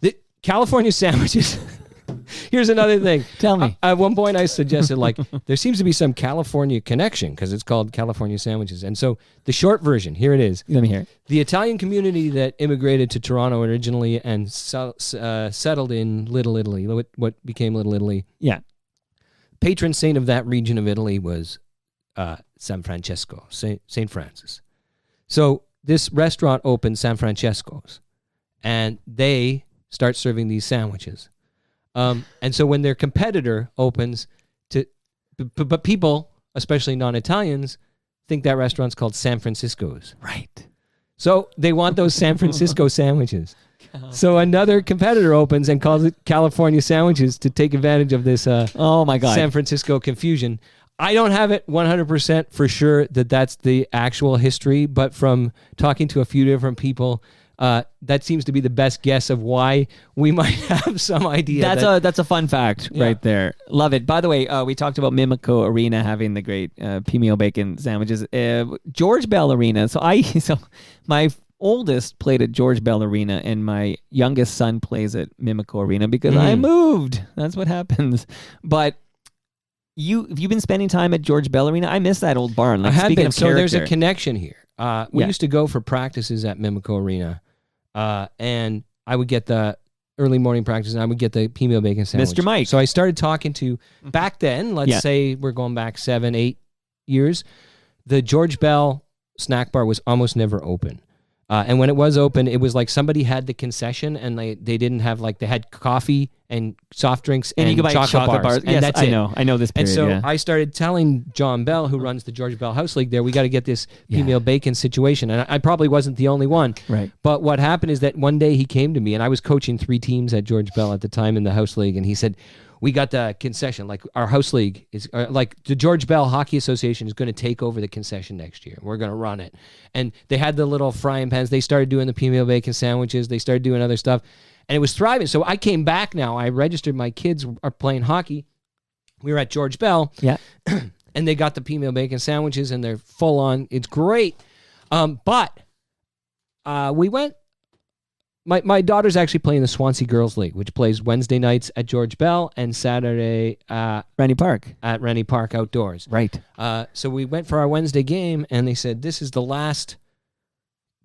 The California sandwiches. Here's another thing. Tell me. At one point I suggested, like, there seems to be some California connection because it's called California sandwiches. And so the short version, here it is. Let me hear it. The Italian community that immigrated to Toronto originally and settled in Little Italy, what became Little Italy. Yeah. Patron saint of that region of Italy was San Francesco, Saint Francis. So this restaurant opened, San Francesco's, and they start serving these sandwiches. And so when their competitor opens, but people, especially non-Italians, think that restaurant's called San Francisco's. Right. So they want those San Francisco sandwiches. So another competitor opens and calls it California sandwiches to take advantage of this oh my God. San Francisco confusion. I don't have it 100% for sure that that's the actual history, but from talking to a few different people, that seems to be the best guess of why we might have some idea. That's a fun fact right there. Love it. By the way, we talked about Mimico Arena having the great P-meal bacon sandwiches. George Bell Arena. So my oldest played at George Bell Arena, and my youngest son plays at Mimico Arena because I moved. That's what happens. But have you been spending time at George Bell Arena? I miss that old barn. Like, I have speaking been. of So there's a character. connection here. We used to go for practices at Mimico Arena, and I would get the early morning practice, and I would get the P-meal bacon sandwich. Mr. Mike. So I started talking to, back then, let's say we're going back 7-8 years, the George Bell snack bar was almost never open. And when it was open, it was like somebody had the concession, and they didn't have, like, they had coffee and soft drinks and you could buy chocolate bars. And Yes, that's I it. know. I know this period. And so yeah. I started telling John Bell, who runs the George Bell House League there, we got to get this P-meal bacon situation. And I probably wasn't the only one. Right. But what happened is that one day he came to me, and I was coaching 3 teams at George Bell at the time in the House League, and he said, we got the concession. Like, our House League is, like, the George Bell Hockey Association is going to take over the concession next year. We're going to run it. And they had the little frying pans. They started doing the P-meal bacon sandwiches. They started doing other stuff. And it was thriving. So I came back now. I registered. My kids are playing hockey. We were at George Bell. Yeah. And they got the P-meal bacon sandwiches, and they're full on. It's great. But we went. My daughter's actually playing the Swansea Girls League, which plays Wednesday nights at George Bell and Saturday Rennie Park. at Rennie Park outdoors. Right. So we went for our Wednesday game, and they said, this is the last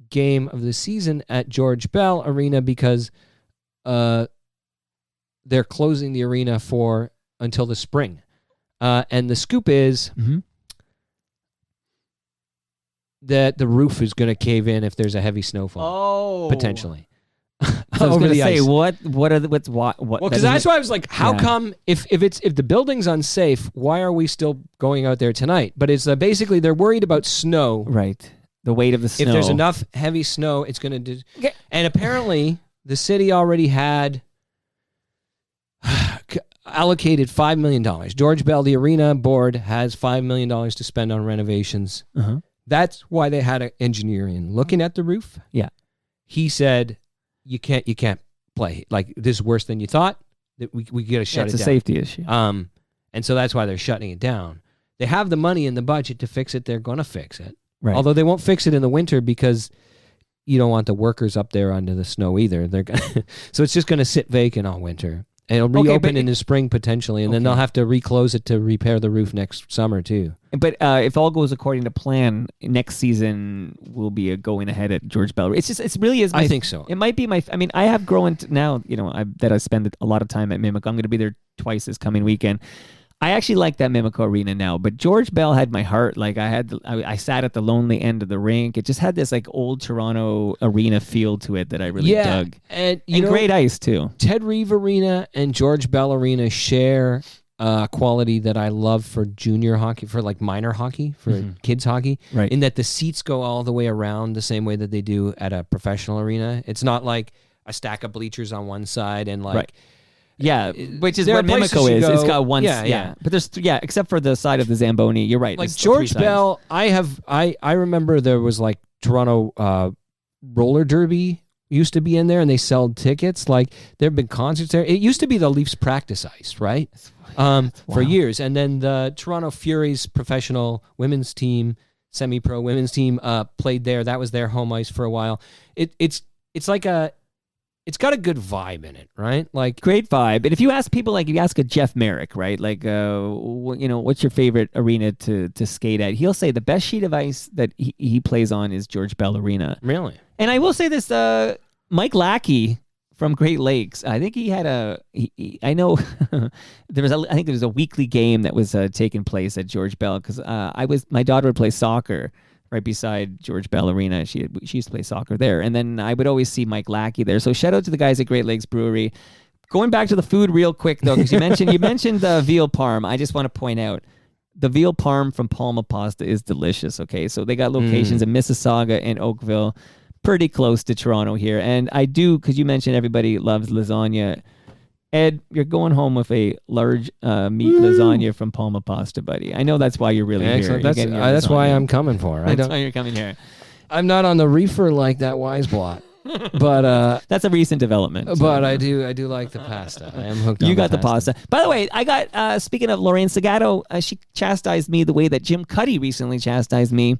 game of the season at George Bell Arena because they're closing the arena until the spring. And the scoop is that the roof is going to cave in if there's a heavy snowfall. Potentially. I was going to say, ice. what? Well, because that's why I was like, how come if the building's unsafe, why are we still going out there tonight? But it's basically they're worried about snow. Right. The weight of the snow. If there's enough heavy snow, it's going to and apparently the city already had allocated $5 million. George Bell, the arena board, has $5 million to spend on renovations. That's why they had an engineer in looking at the roof. Yeah. He said, you can't play. Like, this is worse than you thought. That we got to shut it down. It's a safety issue. And so that's why they're shutting it down. They have the money in the budget to fix it. They're going to fix it. Right. Although they won't fix it in the winter because you don't want the workers up there under the snow either. They're so it's just going to sit vacant all winter. And it'll reopen in the spring potentially, and then they'll have to reclose it to repair the roof next summer too. But if all goes according to plan, next season will be a going ahead at George Bell. It really is. I think so. It might be I have grown now. That I spend a lot of time at Mimico. I'm going to be there twice this coming weekend. I actually like that Mimico Arena now, but George Bell had my heart. Like, I sat at the lonely end of the rink. It just had this like old Toronto arena feel to it that I really dug. And great ice too. Ted Reeve Arena and George Bell Arena share quality that I love for junior hockey, for like minor hockey, for kids hockey. Right. In that the seats go all the way around the same way that they do at a professional arena. It's not like a stack of bleachers on one side and like. Right. Yeah, which is there what are places Mimico you is. go- It's got one. Yeah. But there's except for the side of the Zamboni. You're right. Like there's George 3 sides. Bell, I remember there was like Toronto roller derby used to be in there, and they sell tickets. Like, there have been concerts there. It used to be the Leafs practice ice, right? For years, and then the Toronto Furies professional women's team, semi-pro women's team, played there. That was their home ice for a while. It's like it's got a good vibe in it, right? Like, Great vibe. And if you ask people, like you ask a Jeff Merrick, right? Like, what's your favorite arena to skate at? He'll say the best sheet of ice that he plays on is George Bell Arena. really? And I will say this, Mike Lackey from Great Lakes, I think he had I know there was a weekly game that was taking place at George Bell because my daughter would play soccer right beside George Bell Arena. She used to play soccer there. And then I would always see Mike Lackey there. So shout out to the guys at Great Lakes Brewery. Going back to the food real quick, though, because you mentioned the veal parm. I just want to point out, the veal parm from Palma Pasta is delicious, okay? So they got locations in Mississauga and Oakville, pretty close to Toronto here. And I do, because you mentioned everybody loves lasagna. Ed, you're going home with a large meat lasagna from Palma Pasta, buddy. I know that's why you're really Excellent. here. That's why I'm coming for. That's why you're coming here. I'm not on the reefer like that wise blot. But That's a recent development. but I do like the pasta. I am hooked on You got the pasta. By the way, I got, speaking of Lorraine Segato, she chastised me the way that Jim Cuddy recently chastised me.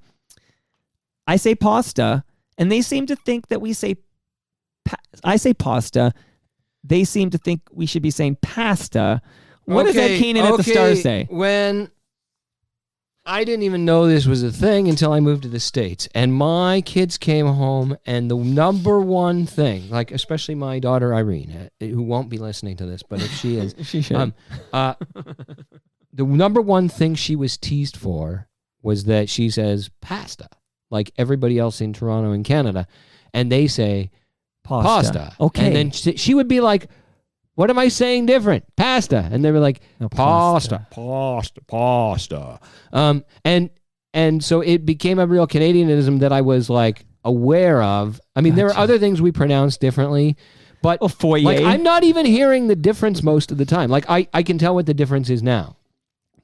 I say pasta, and they seem to think that we say, I say pasta. They seem to think we should be saying pasta. What does that Keenan at the Stars say? When I didn't even know this was a thing until I moved to the States. And my kids came home, and the number one thing, like especially my daughter Irene, who won't be listening to this, but if she is, She should. the number one thing she was teased for was that she says pasta, like everybody else in Toronto and Canada. And they say pasta. Okay. And then she would be like, what am I saying different? Pasta. And they were like, pasta. And so it became a real Canadianism that I was like aware of. I mean, there are other things we pronounce differently, but foyer. like, I'm not even hearing the difference most of the time. Like I can tell what the difference is now.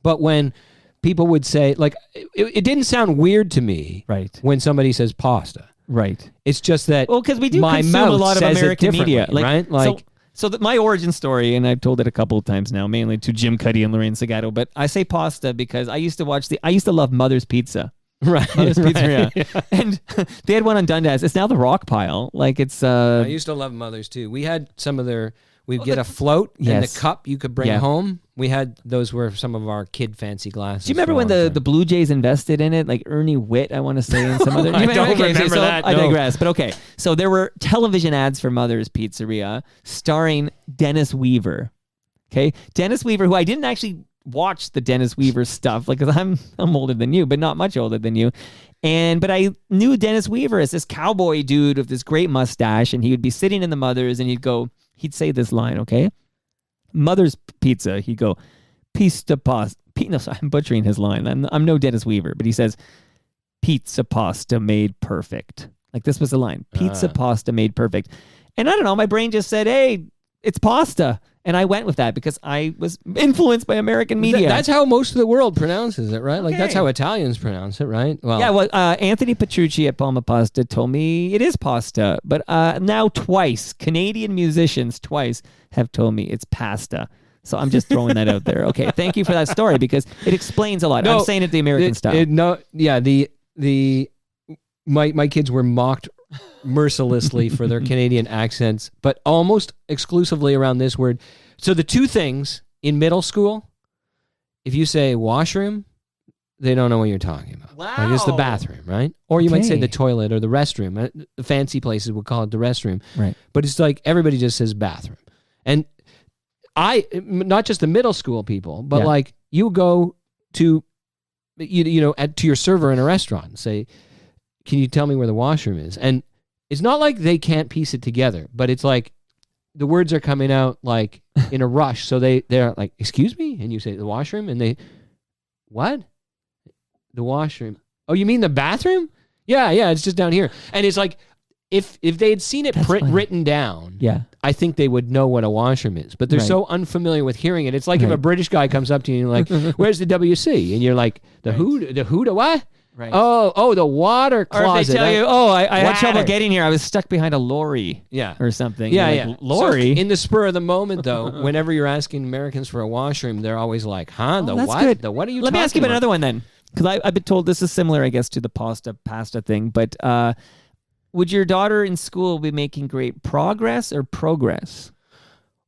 But when people would say, like, it didn't sound weird to me Right. when somebody says pasta. Right. It's just that Well, because we do my consume a mouth lot of says it American media. differently, right? Like, so my origin story, and I've told it a couple of times now, mainly to Jim Cuddy and Lorraine Segato, but I say pasta because I used to love Mother's Pizza. right. Mother's right. Pizzeria. Yeah. And they had one on Dundas. It's now the Rock Pile. Like it's I used to love Mother's too. We had some of their. We'd get a float and Yes. the cup you could bring Yeah. home. We had those were some of our kid fancy glasses. Do you remember when the Blue Jays invested in it? Like Ernie Witt, I want to say, and some other. I don't remember so that, I no. digress. But okay, so there were television ads for Mother's Pizzeria starring Dennis Weaver. Okay, Dennis Weaver, who I didn't actually watch the Dennis Weaver stuff, like, 'cause I'm older than you, but not much older than you. But I knew Dennis Weaver as this cowboy dude with this great mustache, and he would be sitting in the Mother's, and he'd say this line, okay? Mother's Pizza. He'd go, pizza pasta. No, sorry, I'm butchering his line. I'm no Dennis Weaver, but he says, pizza pasta made perfect. Like, this was the line. Pizza pasta made perfect. And I don't know, my brain just said, hey, it's pasta. And I went with that because I was influenced by American media. That's how most of the world pronounces it, right? Like, that's Okay. how Italians pronounce it, right? Well, Yeah, well, Anthony Petrucci at Palma Pasta told me it is pasta, but now twice, Canadian musicians twice have told me it's pasta. So I'm just throwing that out there. Okay, thank you for that story because it explains a lot. No, I'm saying it the American style. My kids were mocked mercilessly for their Canadian accents, but almost exclusively around this word. So the two things in middle school, if you say washroom, they don't know what you're talking about. Wow. Like, it's the bathroom, right? Or you might say Okay. the toilet or the restroom. The fancy places would call it the restroom. Right. But it's like everybody just says bathroom. And not just the middle school people, but Yeah. like you go to, to your server in a restaurant and say, can you tell me where the washroom is? And it's not like they can't piece it together, but it's like the words are coming out like in a rush. So they're like, excuse me? And you say the washroom and they, what? The washroom. Oh, you mean the bathroom? Yeah, it's just down here. And it's like, if they had seen it Funny. written down, Yeah. I think they would know what a washroom is. But they're Right. so unfamiliar with hearing it. It's like if a Right. British guy comes up to you and you're like, where's the WC? And you're like, the who to what? Right. Oh, the water closet. Or if they tell you, I had trouble Water. getting here. I was stuck behind a lorry Yeah. or something. Yeah, You're yeah. like, lorry? So in the spur of the moment, though, whenever you're asking Americans for a washroom, they're always like, huh? The that's what? good. The what are you Let me ask you about talking another one then. Because I've been told this is similar, I guess, to the pasta thing. But would your daughter in school be making great progress or progress?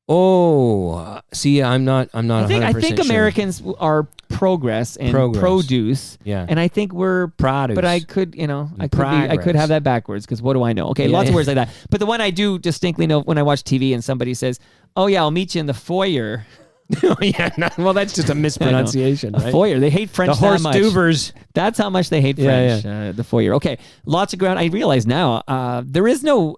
Oh, see, I'm not 100% I think sure. Americans are progress and Progress. produce. Yeah. And I think we're Produce. But I could, I could Progress. have that backwards because what do I know? Okay, Yeah, lots of yeah. words like that. But the one I do distinctly know when I watch TV and somebody says, "Oh yeah, I'll meet you in the foyer." Oh, yeah. Well, that's just a mispronunciation, A right? foyer. They hate French The horse that much. duvers. That's how much they hate Yeah, French. The foyer. Okay, lots of ground. I realize now. There is no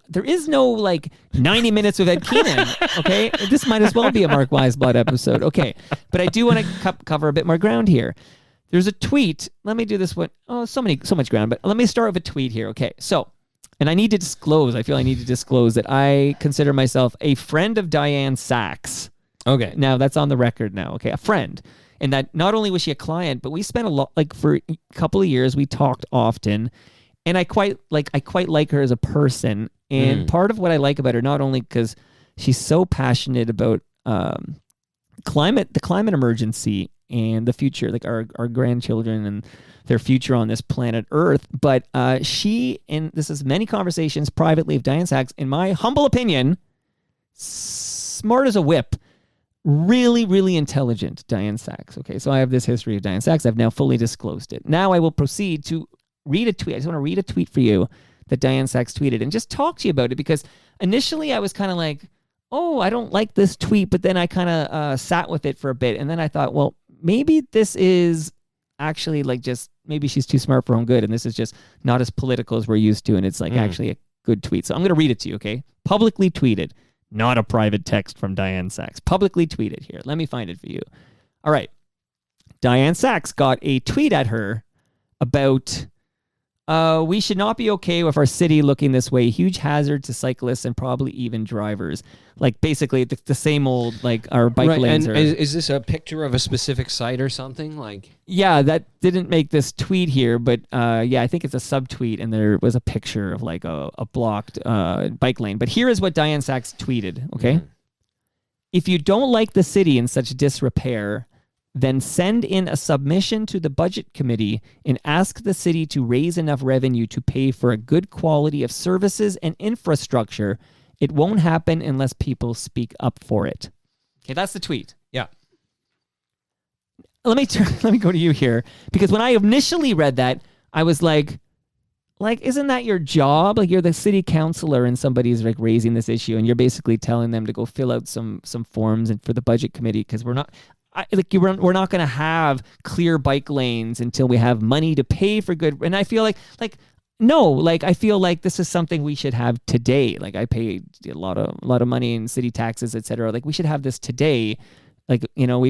like 90 minutes with Ed Keenan. Okay, this might as well be a Mark Weisblatt episode. Okay, but I do want to cover a bit more ground here. There's a tweet. Let me do this one. Oh, so much ground. But let me start with a tweet here. Okay, so. And I need to disclose. I feel I need to disclose that I consider myself a friend of Diane Sachs. Okay. Now that's on the record now. Okay, a friend. And that not only was she a client, but we spent a lot, like for a couple of years, we talked often. And I quite like her as a person. And part of what I like about her, not only because she's so passionate about the climate emergency and the future, like our grandchildren and their future on this planet Earth, but she, and this is many conversations privately of Diane Sachs, in my humble opinion, smart as a whip, really, really intelligent Diane Sachs. Okay, so I have this history of Diane Sachs. I've now fully disclosed it. Now I will proceed to read a tweet. I just want to read a tweet for you that Diane Sachs tweeted and just talk to you about it, because initially I was kind of like, oh, I don't like this tweet, but then I kind of sat with it for a bit, and then I thought, well, maybe this is actually like just, maybe she's too smart for her own good, and this is just not as political as we're used to, and it's like actually a good tweet. So I'm going to read it to you, okay? Publicly tweeted, not a private text from Diane Sachs. Publicly tweeted here. Let me find it for you. All right. Diane Sachs got a tweet at her about, we should not be okay with our city looking this way. Huge hazard to cyclists and probably even drivers. Like basically the same old, like our bike lanes and are. is this a picture of a specific site or something? Like, yeah, that didn't make this tweet here, but yeah, I think it's a subtweet, and there was a picture of like a blocked bike lane. But here is what Diane Sachs tweeted, okay? If you don't like the city in such disrepair, then send in a submission to the budget committee and ask the city to raise enough revenue to pay for a good quality of services and infrastructure. It won't happen unless people speak up for it. Okay, that's the tweet. yeah. Let me go to you here, because when I initially read that, I was like, isn't that your job? Like, you're the city councilor and somebody's like raising this issue, and you're basically telling them to go fill out some forms and for the budget committee, because we're not going to have clear bike lanes until we have money to pay for good. And I feel like no, I feel like this is something we should have today. Like, I pay a lot of money in city taxes, etc. Like, we should have this today. Like, you know,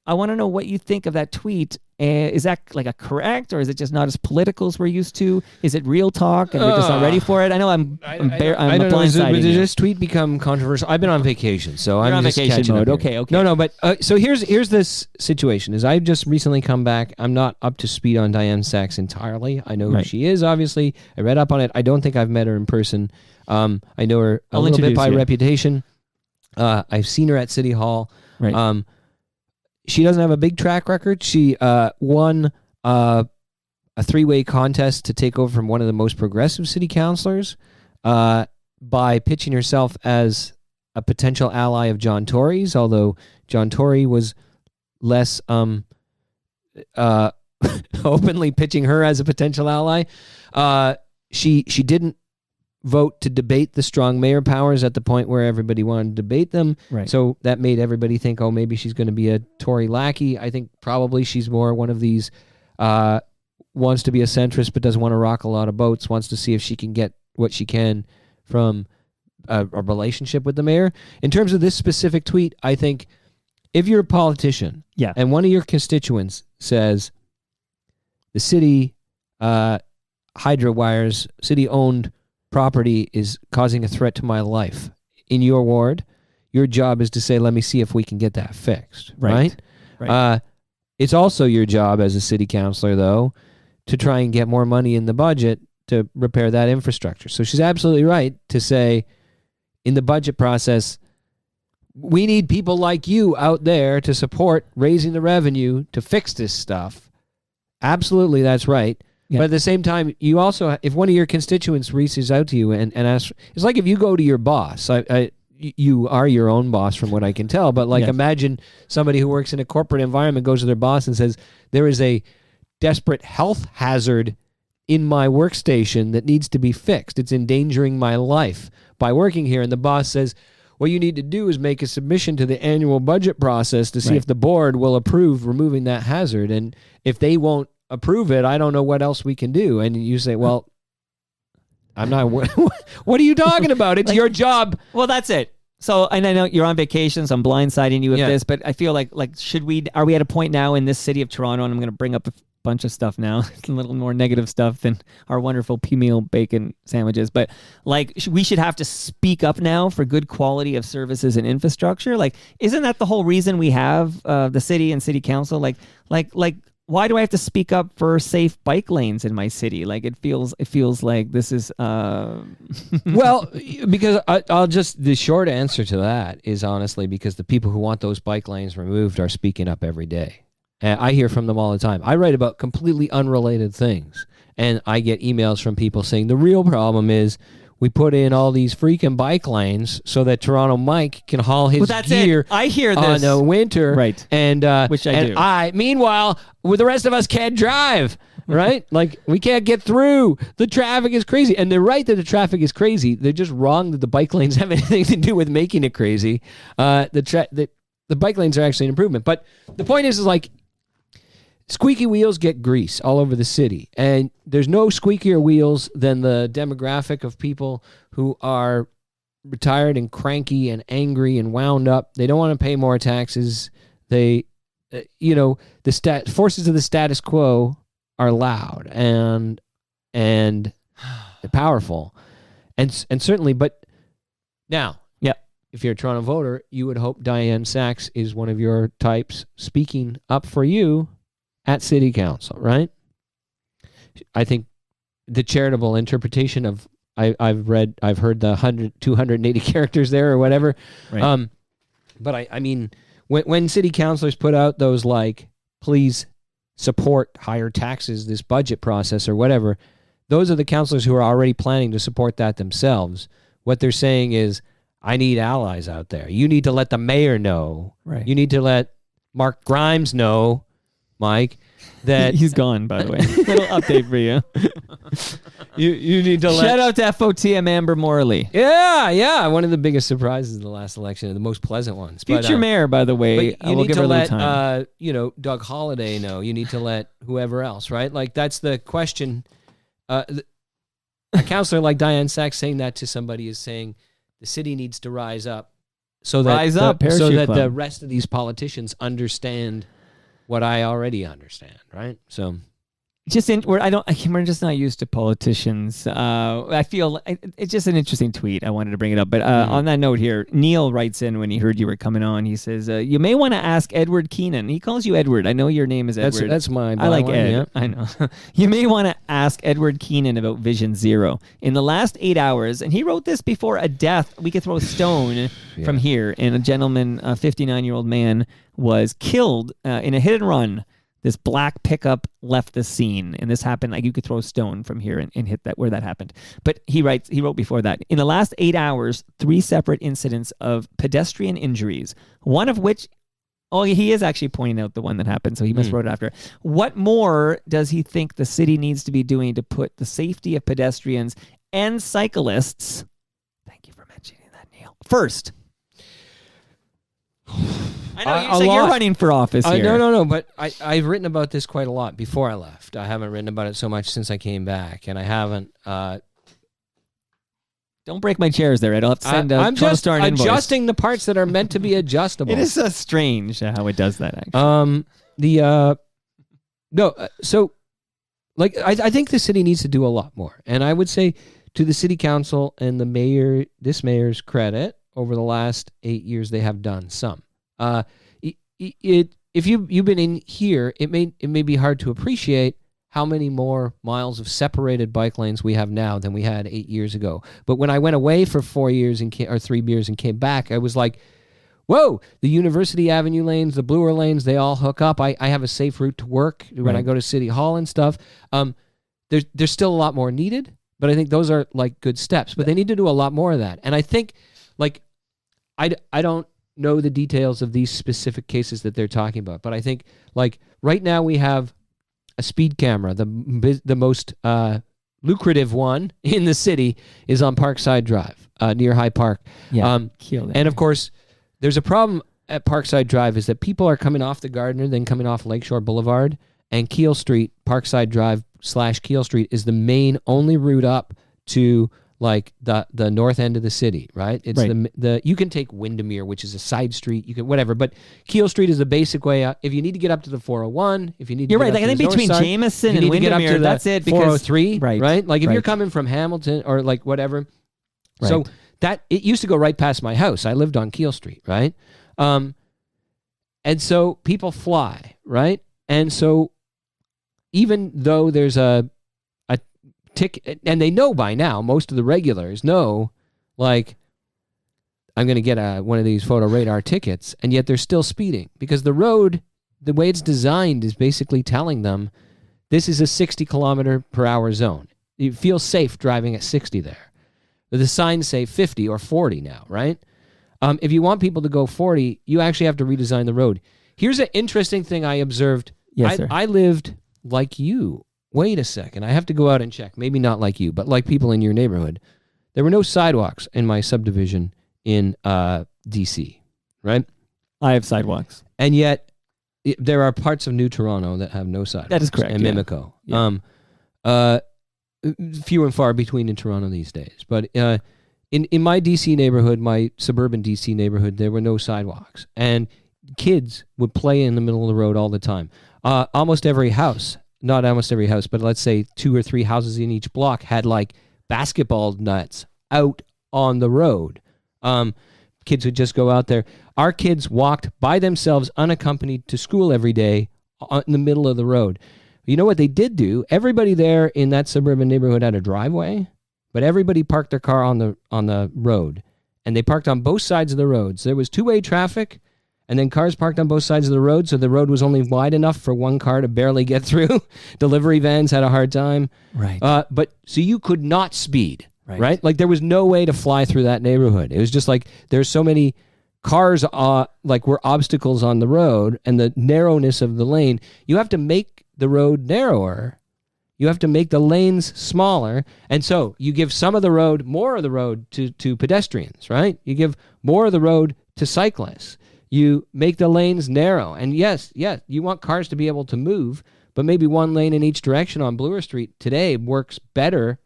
I want to know what you think of that tweet. Is that like a correct, or is it just not as political as we're used to? Is it real talk and we're just not ready for it? I know I'm blindsiding you. Did this tweet become controversial? I've been on vacation, so You're I'm on just vacation catching mode. up here. Okay. No, but so here's this situation. Is I've just recently come back. I'm not up to speed on Diane Sachs entirely. I know who she is, obviously. I read up on it. I don't think I've met her in person. I know her a little bit by reputation. I've seen her at City Hall. Right. She doesn't have a big track record. She won a three-way contest to take over from one of the most progressive city councilors by pitching herself as a potential ally of John Tory's, although John Tory was less openly pitching her as a potential ally. She didn't vote to debate the strong mayor powers at the point where everybody wanted to debate them. Right. So that made everybody think, oh, maybe she's going to be a Tory lackey. I think probably she's more one of these, wants to be a centrist but doesn't want to rock a lot of boats, wants to see if she can get what she can from a relationship with the mayor. In terms of this specific tweet, I think if you're a politician and one of your constituents says the city hydro wires, city-owned property is causing a threat to my life in your ward, your job is to say, let me see if we can get that fixed, right? It's also your job as a city councilor, though, to try and get more money in the budget to repair that infrastructure. So she's absolutely right to say, in the budget process, we need people like you out there to support raising the revenue to fix this stuff. Absolutely, that's right. Yeah. But at the same time, you also, if one of your constituents reaches out to you and asks, it's like if you go to your boss. You are your own boss from what I can tell, but imagine somebody who works in a corporate environment goes to their boss and says, there is a desperate health hazard in my workstation that needs to be fixed. It's endangering my life by working here. And the boss says, what you need to do is make a submission to the annual budget process to see if the board will approve removing that hazard. And if they won't approve it, I don't know what else we can do. And you say, well, I'm not, what are you talking about? It's your job. Well, that's it. So, and I know you're on vacation, so I'm blindsiding you with this, but I feel like are we at a point now in this city of Toronto, and I'm going to bring up a bunch of stuff now, a little more negative stuff than our wonderful meal bacon sandwiches, but like we should have to speak up now for good quality of services and infrastructure. Like, isn't that the whole reason we have the city and city council? Like why do I have to speak up for safe bike lanes in my city? Like it feels like this is Well, because the short answer to that is honestly because the people who want those bike lanes removed are speaking up every day. And I hear from them all the time. I write about completely unrelated things, and I get emails from people saying the real problem is we put in all these freaking bike lanes so that Toronto Mike can haul his gear. I hear this on the winter, right? And which I do. Meanwhile, the rest of us can't drive, right? Like we can't get through. The traffic is crazy, and they're right that the traffic is crazy. They're just wrong that the bike lanes have anything to do with making it crazy. The bike lanes are actually an improvement, but the point is like. Squeaky wheels get grease all over the city, and there's no squeakier wheels than the demographic of people who are retired and cranky and angry and wound up. They don't want to pay more taxes. They, the forces of the status quo are loud and powerful, and certainly. But now, yeah, if you're a Toronto voter, you would hope Diane Sachs is one of your types speaking up for you. At city council, right? I think the charitable interpretation of I've heard the 280 characters there or whatever. Right. But I mean, when city councilors put out those like, please support higher taxes this budget process or whatever, those are the councilors who are already planning to support that themselves. What they're saying is, I need allies out there. You need to let the mayor know. Right. You need to let Mark Grimes know. Mike, that he's gone, by the way. Little update for you. you need to shout out to FOTM Amber Morley. Yeah. One of the biggest surprises of the last election, the most pleasant ones. Future mayor, by the way. But you need to let Doug Holliday know. You need to let whoever else, right? Like that's the question. A councillor like Diane Sachs saying that to somebody is saying the city needs to rise up, so that the rest of these politicians understand. What I already understand, right? So, we're just not used to politicians. I feel it's just an interesting tweet. I wanted to bring it up, but on that note here, Neil writes in when he heard you were coming on. He says you may want to ask Edward Keenan. He calls you Edward. I know your name is Edward. That's mine. I like Ed. Yeah. I know. You may want to ask Edward Keenan about Vision Zero. In the last 8 hours, and he wrote this before a death. We could throw a stone from here, and a gentleman, a 59-year-old man, was killed in a hit and run. This black pickup left the scene, and this happened like you could throw a stone from here and hit that where that happened. But he wrote before that, in the last 8 hours, 3 separate incidents of pedestrian injuries, one of which, he is actually pointing out the one that happened, so he must wrote it after. What more does he think the city needs to be doing to put the safety of pedestrians and cyclists, thank you for mentioning that, Neil, first? I know you're running for office here. No, but I've written about this quite a lot before I left. I haven't written about it so much since I came back, and I haven't. Don't break my chairs there, Ed. I'll have to send I'm just an invoice. Adjusting the parts that are meant to be adjustable. It is strange how it does that, actually. I think the city needs to do a lot more, and I would say to the city council and the mayor, this mayor's credit, over the last 8 years, they have done some. If you've been in here, it may be hard to appreciate how many more miles of separated bike lanes we have now than we had 8 years ago. But when I went away for 4 years or 3 years and came back, I was like, whoa, the University Avenue lanes, the Bloor lanes, they all hook up. I have a safe route to work when I go to City Hall and stuff. There's still a lot more needed, but I think those are like good steps. But they need to do a lot more of that. And I think, like, I don't know the details of these specific cases that they're talking about, but I think, like, right now we have a speed camera. The most lucrative one in the city is on Parkside Drive near High Park. Yeah, and of course, there's a problem at Parkside Drive is that people are coming off the Gardiner, then coming off Lakeshore Boulevard, and Keele Street, Parkside Drive / Keele Street is the only route up to like the north end of the city, right? It's the you can take Windermere, which is a side street, you can whatever, but Keele Street is the basic way out. If you need to get up to the 401, if you need to You're right, like I think between Jameson and Windermere, that's it, because 403, right? Like if you're coming from Hamilton or like whatever. Right. So that it used to go right past my house. I lived on Keele Street, right? And so people fly, right? And so even though there's a ticket, and they know by now, most of the regulars know, like, I'm going to get one of these photo radar tickets, and yet they're still speeding because the road, the way it's designed, is basically telling them this is a 60 kilometer per hour zone. You feel safe driving at 60 there. But the signs say 50 or 40 now, right? If you want people to go 40, you actually have to redesign the road. Here's an interesting thing I observed. Yes, sir. I lived like you. Wait a second. I have to go out and check. Maybe not like you, but like people in your neighborhood. There were no sidewalks in my subdivision in D.C., right? I have sidewalks. And yet, there are parts of New Toronto that have no sidewalks. That is correct. And yeah. Mimico. Yeah. Few and far between in Toronto these days. But in my D.C. neighborhood, my suburban D.C. neighborhood, there were no sidewalks. And kids would play in the middle of the road all the time. Almost every house, not almost every house, but let's say 2 or 3 houses in each block had like basketball nets out on the road. Kids would just go out there. Our kids walked by themselves unaccompanied to school every day in the middle of the road. You know what they did do? Everybody there in that suburban neighborhood had a driveway, but everybody parked their car on the road, and they parked on both sides of the road. So there was two-way traffic, and then cars parked on both sides of the road, so the road was only wide enough for one car to barely get through. Delivery vans had a hard time. Right. But so you could not speed, right? Like there was no way to fly through that neighborhood. It was just like there's so many cars like were obstacles on the road, and the narrowness of the lane. You have to make the road narrower. You have to make the lanes smaller. And so you give some of the road, more of the road to pedestrians, right? You give more of the road to cyclists. You make the lanes narrow. And yes, you want cars to be able to move, but maybe one lane in each direction on Bloor Street today works better,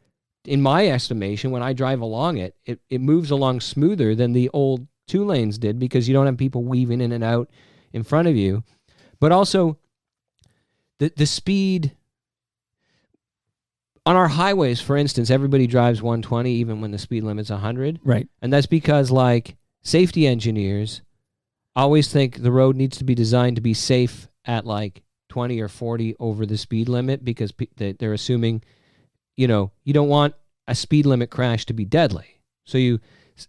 in my estimation. When I drive along it, it moves along smoother than the old 2 lanes did, because you don't have people weaving in and out in front of you. But also, the speed on our highways, for instance, everybody drives 120 even when the speed limit's 100. Right. And that's because, like, safety engineers always think the road needs to be designed to be safe at like 20 or 40 over the speed limit, because they're assuming, you don't want a speed limit crash to be deadly. So you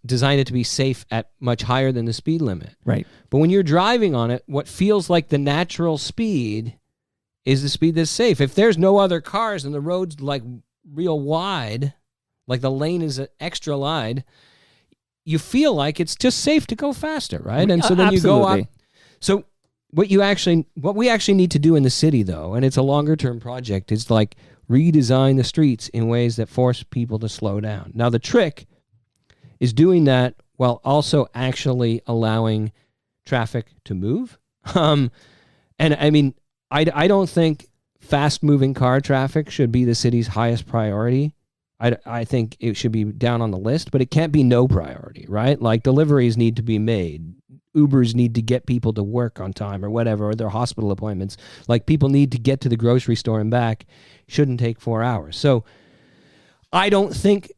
design it to be safe at much higher than the speed limit. Right. But when you're driving on it, what feels like the natural speed is the speed that's safe. If there's no other cars and the road's like real wide, like the lane is extra wide, you feel like it's just safe to go faster, right? And so then you go up. So what we actually need to do in the city, though, and it's a longer term project, is like redesign the streets in ways that force people to slow down. Now the trick is doing that while also actually allowing traffic to move. And I mean, I don't think fast-moving car traffic should be the city's highest priority. I think it should be down on the list, but it can't be no priority, right? Like deliveries need to be made. Ubers need to get people to work on time or whatever, or their hospital appointments. Like people need to get to the grocery store and back. Shouldn't take 4 hours. So I don't think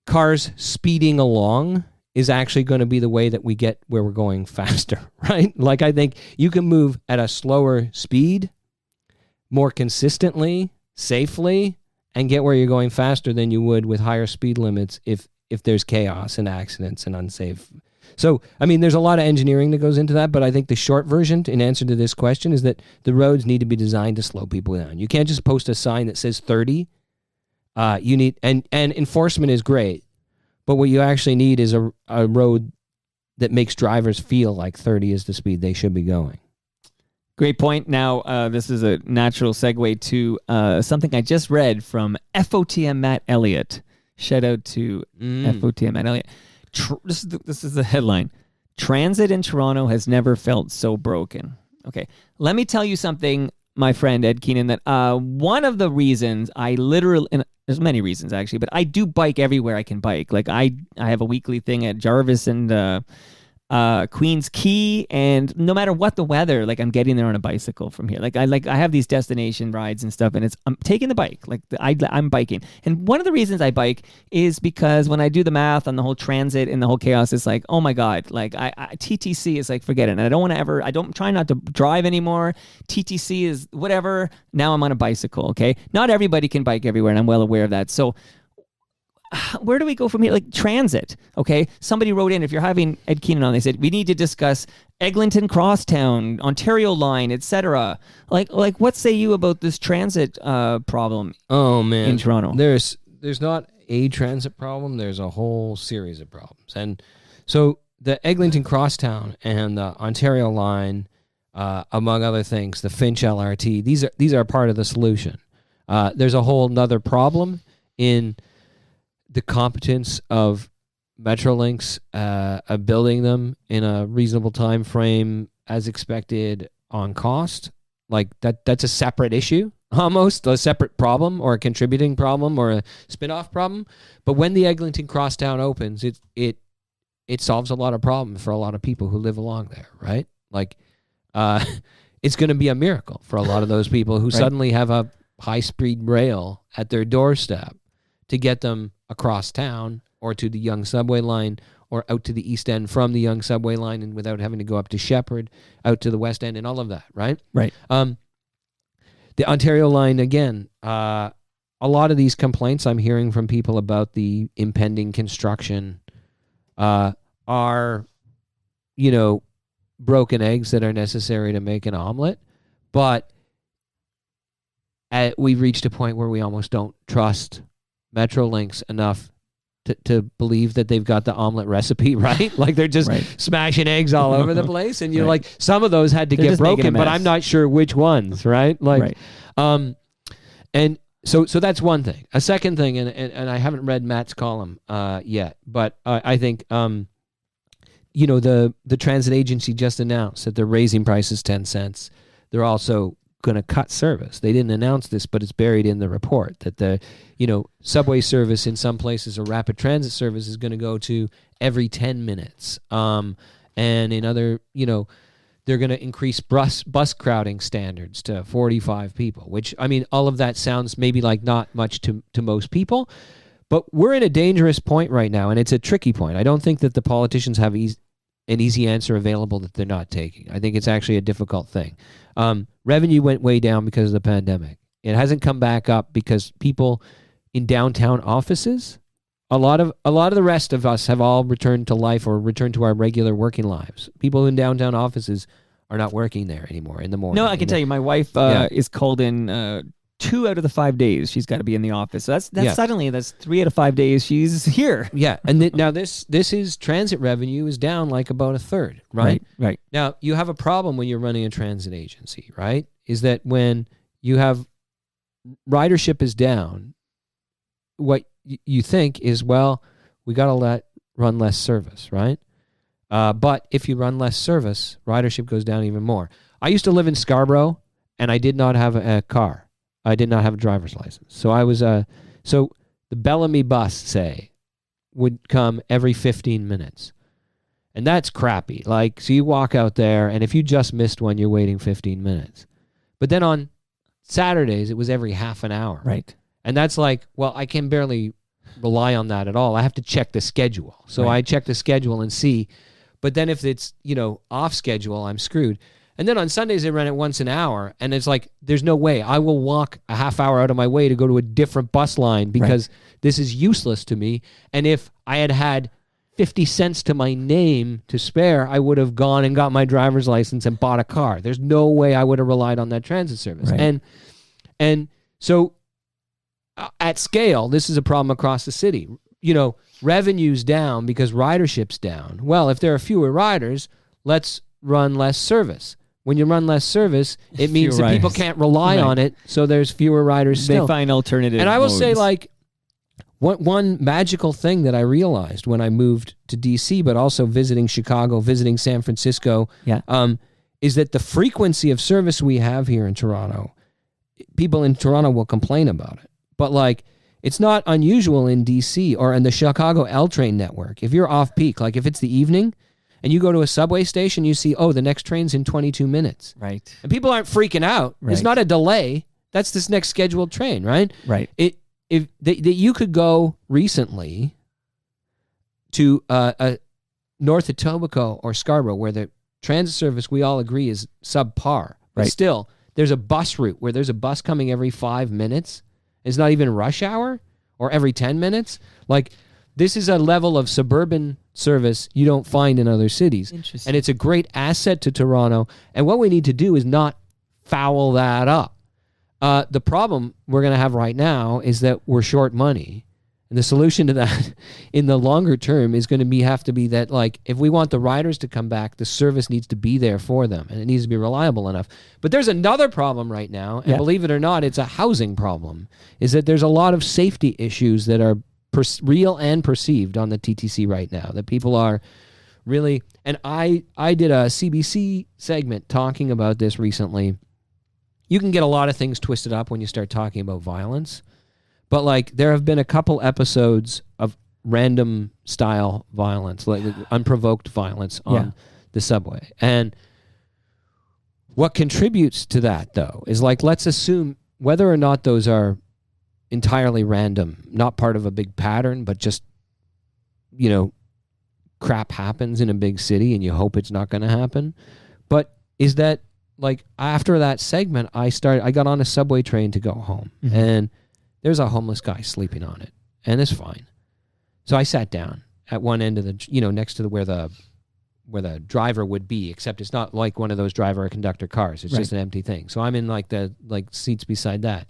cars speeding along is actually going to be the way that we get where we're going faster, right? Like I think you can move at a slower speed, more consistently, safely, and get where you're going faster than you would with higher speed limits if there's chaos and accidents and unsafe. So, I mean, there's a lot of engineering that goes into that, but I think the short version, in answer to this question, is that the roads need to be designed to slow people down. You can't just post a sign that says 30. You need, and enforcement is great, but what you actually need is a road that makes drivers feel like 30 is the speed they should be going. Great point. Now, this is a natural segue to something I just read from FOTM Matt Elliott. Shout out to FOTM Matt Elliott. This is the headline. Transit in Toronto has never felt so broken. Okay, let me tell you something, my friend Ed Keenan, that one of the reasons I literally, and there's many reasons actually, but I do bike everywhere I can bike. Like I have a weekly thing at Jarvis and Queens Quay, and no matter what the weather, like I'm getting there on a bicycle from here. I have these destination rides and stuff, and I'm taking the bike. I'm biking, and one of the reasons I bike is because when I do the math on the whole transit and the whole chaos, it's like, oh my god, like TTC is like, forget it. And I don't want to ever. I don't try not to drive anymore. TTC is whatever. Now I'm on a bicycle. Okay, not everybody can bike everywhere, and I'm well aware of that. So where do we go from here? Like transit, okay? Somebody wrote in, if you're having Ed Keenan on, they said, we need to discuss Eglinton Crosstown, Ontario Line, etc. Like, what say you about this transit problem? Oh, man. In Toronto? There's not a transit problem. There's a whole series of problems. And so the Eglinton Crosstown and the Ontario Line, among other things, the Finch LRT, these are part of the solution. There's a whole nother problem in the competence of Metrolinx, building them in a reasonable time frame as expected on cost. Like that's a separate issue, almost a separate problem or a contributing problem or a spin-off problem. But when the Eglinton Crosstown opens, it solves a lot of problems for a lot of people who live along there, right? Like it's going to be a miracle for a lot of those people who suddenly have a high-speed rail at their doorstep to get them across town or to the Yonge subway line or out to the East End from the Yonge subway line and without having to go up to Shepherd, out to the West End and all of that, right? Right. The Ontario line, again, a lot of these complaints I'm hearing from people about the impending construction are, broken eggs that are necessary to make an omelet. But we've reached a point where we almost don't trust Metrolinx enough to believe that they've got the omelet recipe right. Like they're just smashing eggs all over the place, and you're like, some of those had to get broken, but I'm not sure which ones, right? Like, and so that's one thing. A second thing, and I haven't read Matt's column yet, but I think the transit agency just announced that they're raising prices 10 cents. They're also going to cut service. They didn't announce this, but it's buried in the report that the subway service in some places or rapid transit service is going to go to every 10 minutes. And in other, they're going to increase bus crowding standards to 45 people, which, I mean, all of that sounds maybe like not much to most people, but we're in a dangerous point right now, and it's a tricky point. I don't think that the politicians have an easy answer available that they're not taking. I think it's actually a difficult thing. Revenue went way down because of the pandemic. It hasn't come back up because people in downtown offices, a lot of the rest of us have all returned to life or returned to our regular working lives. People in downtown offices are not working there anymore in the morning. No, I can tell you, my wife is called in 2 out of the 5 days she's got to be in the office. So that's suddenly 3 out of 5 days she's here. Yeah, and now this is transit revenue is down like about a third, right? Right. Now you have a problem when you're running a transit agency, right? Is that when you have ridership is down, what you think is, well, we got to run less service, right? But if you run less service, ridership goes down even more. I used to live in Scarborough, and I did not have a car. I did not have a driver's license. So I was so the Bellamy bus, say, would come every 15 minutes. And that's crappy. Like, so you walk out there, and if you just missed one, you're waiting 15 minutes. But then on Saturdays, it was every half an hour. Right. And that's like, well, I can barely rely on that at all. I have to check the schedule. So I check the schedule and see. But then if it's, off schedule, I'm screwed. And then on Sundays, they run it once an hour. And it's like, there's no way. I will walk a half hour out of my way to go to a different bus line because this is useless to me. And if I had 50 cents to my name to spare, I would have gone and got my driver's license and bought a car. There's no way I would have relied on that transit service. Right. And so at scale, this is a problem across the city. Revenue's down because ridership's down. Well, if there are fewer riders, let's run less service. When you run less service, it means that people can't rely on it, so there's fewer riders still. They find alternative And I will modes. say, like, one magical thing that I realized when I moved to D.C., but also visiting Chicago, visiting San Francisco, is that the frequency of service we have here in Toronto, people in Toronto will complain about it. But, like, it's not unusual in D.C. or in the Chicago L train network. If you're off-peak, like if it's the evening And you go to a subway station, you see, oh, the next train's in 22 minutes. Right. And people aren't freaking out. Right. It's not a delay. That's this next scheduled train, right? Right. If you could go recently to north of Etobicoke or Scarborough, where the transit service we all agree is subpar. But Right. still, there's a bus route where there's a bus coming every 5 minutes. It's not even rush hour, or every 10 minutes. Like, this is a level of suburban service you don't find in other cities. Interesting. And it's a great asset to Toronto. And what we need to do is not foul that up. The problem we're going to have right now is that we're short money. And the solution to that in the longer term is going to have to be that, like, if we want the riders to come back, the service needs to be there for them, and it needs to be reliable enough. But there's another problem right now, and believe it or not, it's a housing problem, is that there's a lot of safety issues that are real and perceived on the TTC right now, that people are really, and I did a CBC segment talking about this recently. You can get a lot of things twisted up when you start talking about violence. But, like, there have been a couple episodes of random style violence, like unprovoked violence on the subway. And what contributes to that, though, is, like, let's assume whether or not those are entirely random, not part of a big pattern, but just, crap happens in a big city and you hope it's not going to happen. But is that, like, after that segment, I got on a subway train to go home. Mm-hmm. And there's a homeless guy sleeping on it, and it's fine. So I sat down at one end of the, next to where the driver would be, except it's not like one of those driver or conductor cars. It's just an empty thing. So I'm in the seats beside that.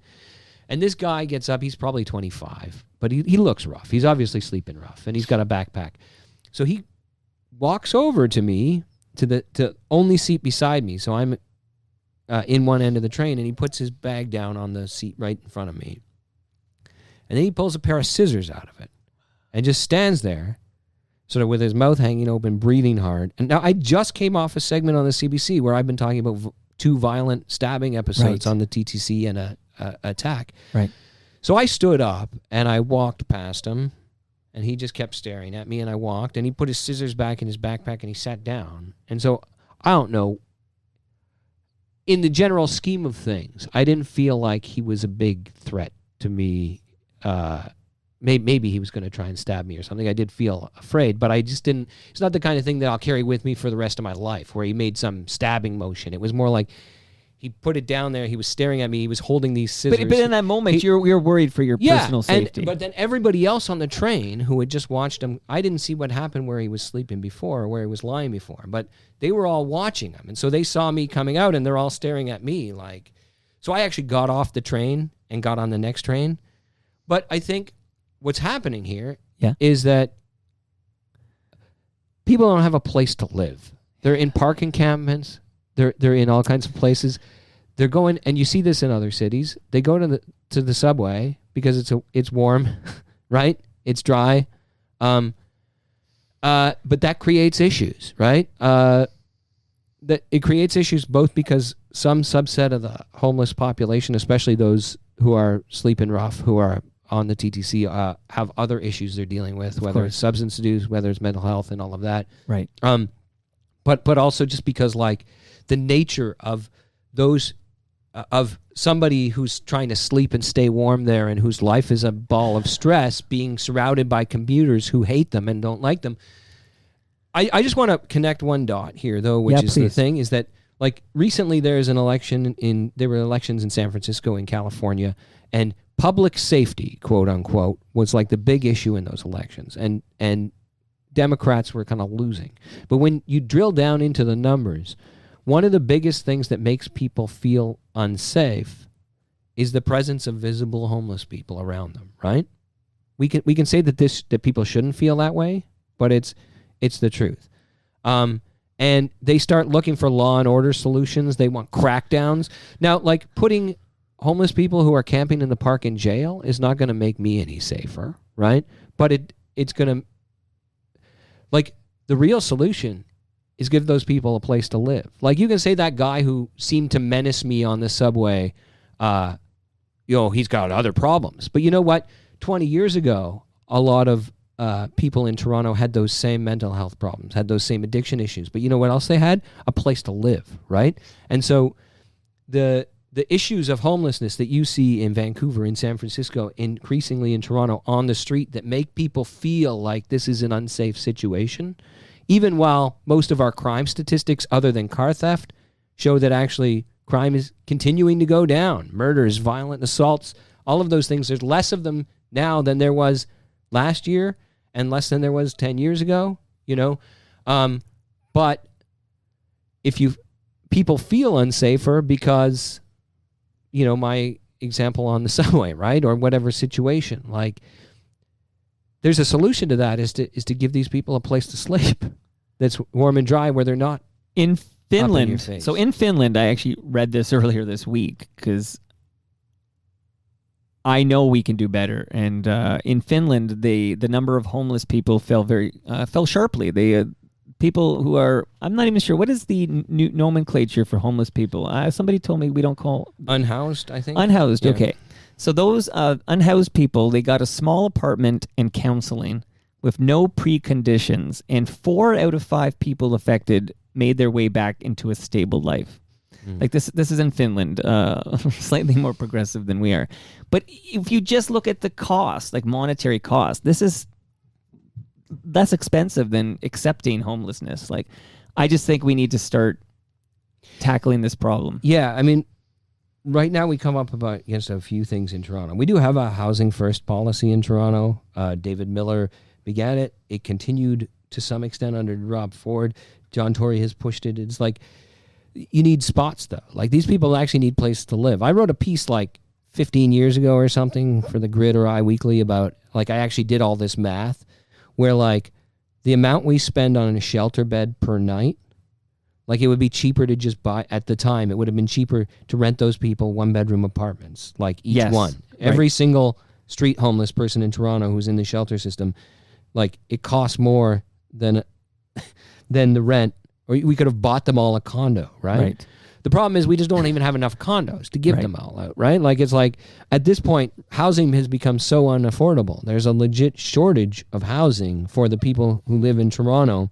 And this guy gets up. He's probably 25, but he looks rough. He's obviously sleeping rough, and he's got a backpack. So he walks over to me to the only seat beside me. So I'm in one end of the train, and he puts his bag down on the seat right in front of me. And then he pulls a pair of scissors out of it and just stands there, sort of with his mouth hanging open, breathing hard. And now I just came off a segment on the CBC where I've been talking about two violent stabbing episodes on the TTC and a attack. Right. So I stood up and I walked past him, and he just kept staring at me, and I walked, and he put his scissors back in his backpack and he sat down. And so I don't know. In the general scheme of things, I didn't feel like he was a big threat to me. Maybe he was going to try and stab me or something. I did feel afraid, but I just didn't. It's not the kind of thing that I'll carry with me for the rest of my life, where he made some stabbing motion. It was more like he put it down there. He was staring at me. He was holding these scissors. But in that moment, you're worried for your personal safety. But then everybody else on the train who had just watched him, I didn't see what happened where he was sleeping before or where he was lying before. But they were all watching him, and so they saw me coming out, and they're all staring at me like. So I actually got off the train and got on the next train. But I think what's happening here is that people don't have a place to live. They're in park encampments. They're in all kinds of places. They're going, and you see this in other cities. They go to the subway because it's warm, right? It's dry, but that creates issues, right? That it creates issues both because some subset of the homeless population, especially those who are sleeping rough, who are on the TTC, have other issues they're dealing with, whether it's substance abuse, whether it's mental health, and all of that. Right. But also just because, like, the nature of those of somebody who's trying to sleep and stay warm there, and whose life is a ball of stress, being surrounded by commuters who hate them and don't like them. I just want to connect one dot here, though, which is the thing, is that, like, recently there were elections in San Francisco, in California, and public safety, quote unquote, was like the big issue in those elections, and Democrats were kind of losing. But when you drill down into the numbers, one of the biggest things that makes people feel unsafe is the presence of visible homeless people around them, right? We can say that people shouldn't feel that way, but it's the truth. And they start looking for law and order solutions. They want crackdowns. Now, like, putting homeless people who are camping in the park in jail is not going to make me any safer, right? But it's going to, like, the real solution is give those people a place to live. Like, you can say that guy who seemed to menace me on the subway, he's got other problems. But you know what? 20 years ago, a lot of people in Toronto had those same mental health problems, had those same addiction issues. But you know what else they had? A place to live, right? And so the issues of homelessness that you see in Vancouver, in San Francisco, increasingly in Toronto, on the street, that make people feel like this is an unsafe situation, even while most of our crime statistics, other than car theft, show that actually crime is continuing to go down. Murders, violent assaults, all of those things, there's less of them now than there was last year and less than there was 10 years ago, you know. But if people feel unsafer because, you know, my example on the subway, right, or whatever situation, like, there's a solution to that is to give these people a place to sleep that's warm and dry where they're not in Finland. Up in your face. So in Finland, I actually read this earlier this week because I know we can do better. And in Finland, the number of homeless people fell sharply. People who are, I'm not even sure, what is the new nomenclature for homeless people? Somebody told me we don't call... Unhoused, I think. Unhoused, Yeah. okay. So those unhoused people, they got a small apartment and counseling with no preconditions, and 4 out of 5 people affected made their way back into a stable life. Like this is in Finland, slightly more progressive than we are. But if you just look at the cost, like monetary cost, this is less expensive than accepting homelessness. Like, I just think we need to start tackling this problem. Yeah, I mean, right now we come up against a few things in Toronto. We do have a housing first policy in Toronto. David Miller began it. It continued to some extent under Rob Ford. John Tory has pushed it. It's like, you need spots, though. Like, these people actually need places to live. I wrote a piece like 15 years ago or something for the Grid or iWeekly about, like, I actually did all this math where, like, the amount we spend on a shelter bed per night, like, it would be cheaper to just buy, at the time, it would have been cheaper to rent those people 1-bedroom apartments, like each Yes, one. right. Every single street homeless person in Toronto who's in the shelter system, like, it costs more than the rent. Or we could have bought them all a condo, right? The problem is we just don't even have enough condos to give them all out, right? Like, it's like, at this point, housing has become so unaffordable. There's a legit shortage of housing for the people who live in Toronto.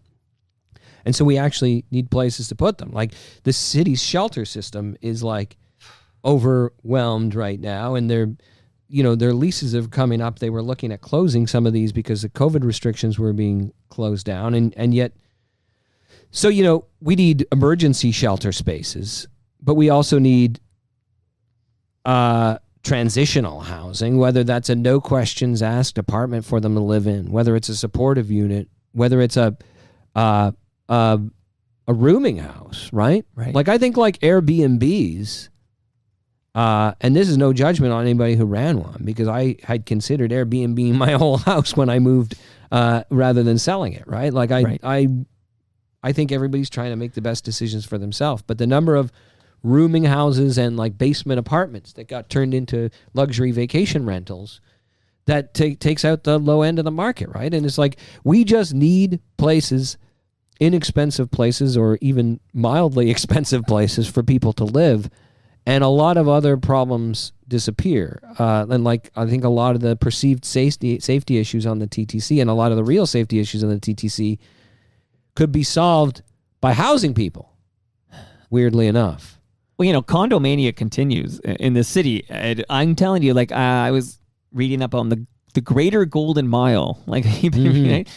And so we actually need places to put them. Like, the city's shelter system is, like, overwhelmed right now. And their leases are coming up. They were looking at closing some of these because the COVID restrictions were being closed down. And yet... So, you know, we need emergency shelter spaces, but we also need transitional housing, whether that's a no questions asked apartment for them to live in, whether it's a supportive unit, whether it's a rooming house, right? Like, I think like Airbnbs, and this is no judgment on anybody who ran one, because I had considered Airbnb my whole house when I moved rather than selling it, right? Like, I think everybody's trying to make the best decisions for themselves. But the number of rooming houses and, like, basement apartments that got turned into luxury vacation rentals, that takes out the low end of the market, right? And it's like, we just need places, inexpensive places or even mildly expensive places for people to live. And a lot of other problems disappear. And, like, I think a lot of the perceived safety issues on the TTC and a lot of the real safety issues on the TTC could be solved by housing people, weirdly enough. Well, you know, condomania continues in the city. And I'm telling you, like, I was reading up on the Greater Golden Mile. Like,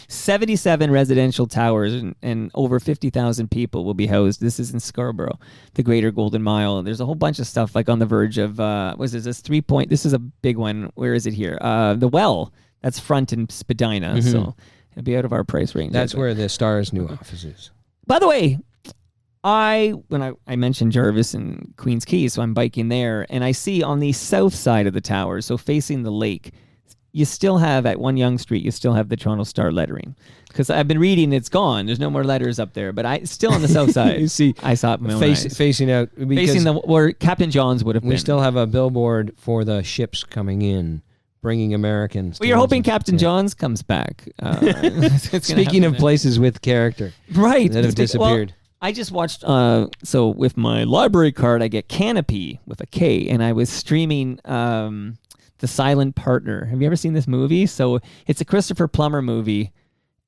77 residential towers and over 50,000 people will be housed. This is in Scarborough, the Greater Golden Mile. And there's a whole bunch of stuff, like, on the verge of, this is a big one. Where is it here? The Well, that's front in Spadina. So it'll be out of our price range. That's where the Star's new office is. By the way, when I mentioned Jarvis and Queens Quay, so I'm biking there, and I see on the south side of the tower, so facing the lake, you still have, at 1 Yonge Street, you still have the Toronto Star lettering. Because I've been reading, it's gone. There's no more letters up there, but still on the south side. You see, I saw it with my own eyes. Facing out. Facing where Captain John's would have been. We still have a billboard for the ships coming in, bringing Americans. Well, you're hoping Captain John's comes back. Speaking of places with character. Right. That have disappeared. Well, I just watched, so with my library card, I get Canopy with a K, and I was streaming the The Silent Partner. Have you ever seen this movie? So it's a Christopher Plummer movie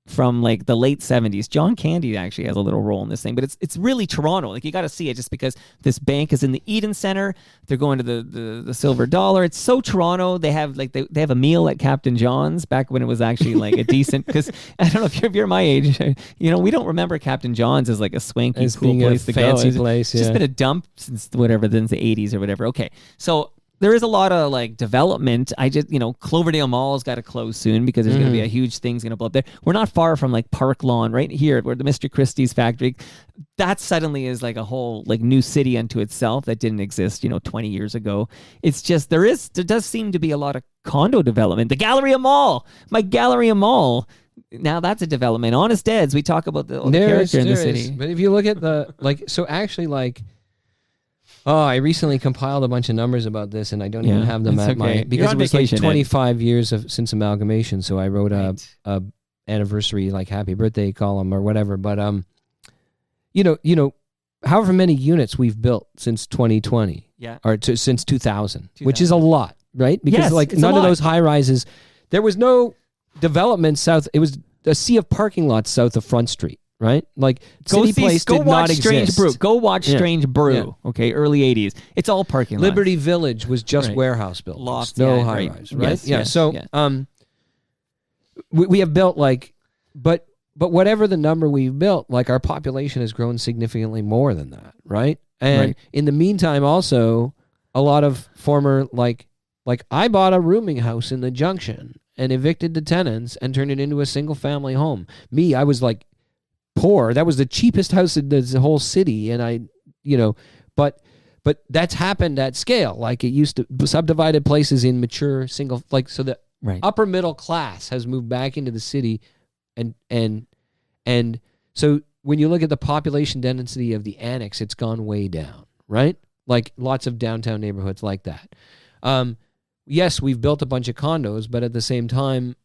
from like the late 70s. John Candy actually has a little role in this thing, but it's really Toronto. Like you got to see it just because this bank is in the Eden Center. They're going to the Silver Dollar. It's so Toronto. They have like they have a meal at Captain John's back when it was actually like a decent, because I don't know if you're my age, you know, we don't remember Captain John's as like a swanky As cool being place a to go. fancy It's place, just yeah. been a dump since whatever, since the 80s or whatever. Okay. So there is a lot of like development. I just, you know, Cloverdale Mall's got to close soon because there's going to be a huge thing's going to blow up there. We're not far from like Park Lawn right here where the Mr. Christie's factory, that suddenly is like a whole like new city unto itself that didn't exist, you know, 20 years ago. It's just, there does seem to be a lot of condo development. The Galleria Mall, my Galleria Mall. Now that's a development. Honest Eds, we talk about the character in the city. But if you look at the, like, so actually like, oh, I recently compiled a bunch of numbers about this, and I don't even have them that's at okay. my, because You're on it was vacation, like 25 years since amalgamation. So I wrote Right. a anniversary, like happy birthday column or whatever. But you know, however many units we've built since 2020, Yeah. or since 2000, which is a lot, right? Because Yes, like it's a none of lot. those high rises, there was no development south. It was a sea of parking lots south of Front Street. Right? Like City Place did not Strange exist. Brew. Go watch Yeah. Strange Brew. Yeah. Okay, early 80s. It's all parking lots. Liberty Village was just Right. warehouse buildings, Lofts, no yeah, high right. rise, right? Yes, yeah. yes, So, yeah. we have built like, but whatever the number we've built, like our population has grown significantly more than that, right? And Right. in the meantime, also a lot of former like I bought a rooming house in the Junction and evicted the tenants and turned it into a single family home. Me, I was like poor. That was the cheapest house in the whole city, and I, you know, but that's happened at scale. Like it used to subdivided places in mature single, like, so the Right. upper middle class has moved back into the city, and so when you look at the population density of the annex, it's gone way down, right? Like lots of downtown neighborhoods like that. Yes, we've built a bunch of condos, but at the same time,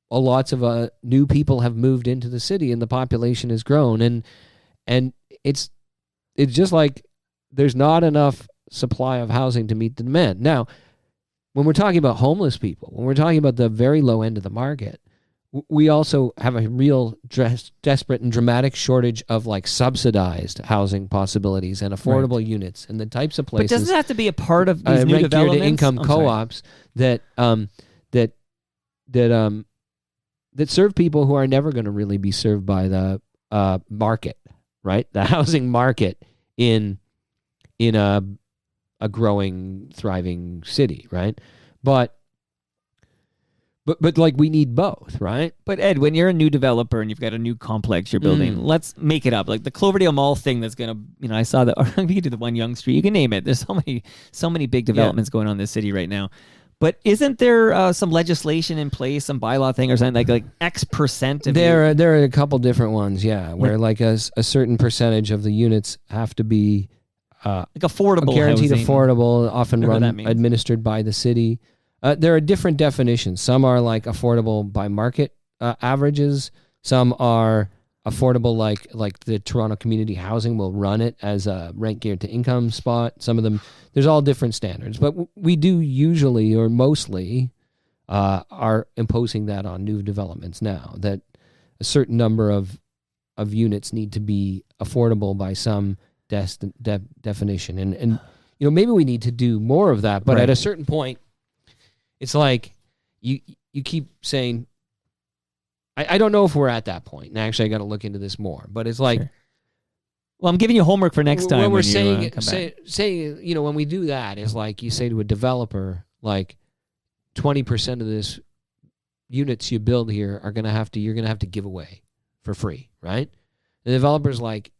lots of new people have moved into the city, and the population has grown, and it's just like there's not enough supply of housing to meet the demand. Now, when we're talking about homeless people, when we're talking about the very low end of the market, we also have a real desperate and dramatic shortage of like subsidized housing possibilities and affordable units and the types of But places. doesn't it have to be a part of these new rent geared to developments? income I'm sorry. co-ops that serve people who are never going to really be served by the market, right? The housing market in a growing, thriving city, right? But like we need both, right? But Ed, when you're a new developer and you've got a new complex you're building, let's make it up. Like the Cloverdale Mall thing that's gonna, you know, I saw that. Or we could do the One Young Street. You can name it. There's so many big developments going on in this city right now. But isn't there some legislation in place, some bylaw thing or something like X percent of There are a couple different ones, yeah, where like a certain percentage of the units have to be like affordable, guaranteed housing. affordable, often Whatever that run means. administered by the city. There are different definitions. Some are like affordable by market averages. Some are affordable like the Toronto Community Housing will run it as a rent geared to income spot. Some of them, there's all different standards. But we do usually or mostly are imposing that on new developments now, that a certain number of units need to be affordable by some definition. And you know, maybe we need to do more of that. But Right. at a certain point, it's like you keep saying, I don't know if we're at that point. And actually, I got to look into this more. But it's like, Sure. Well, I'm giving you homework for next time. when we're you, saying, come back. say, you know, when we do that, it's like you say to a developer, like 20% of this units you build here you're gonna have to give away for free, right? The developer's like,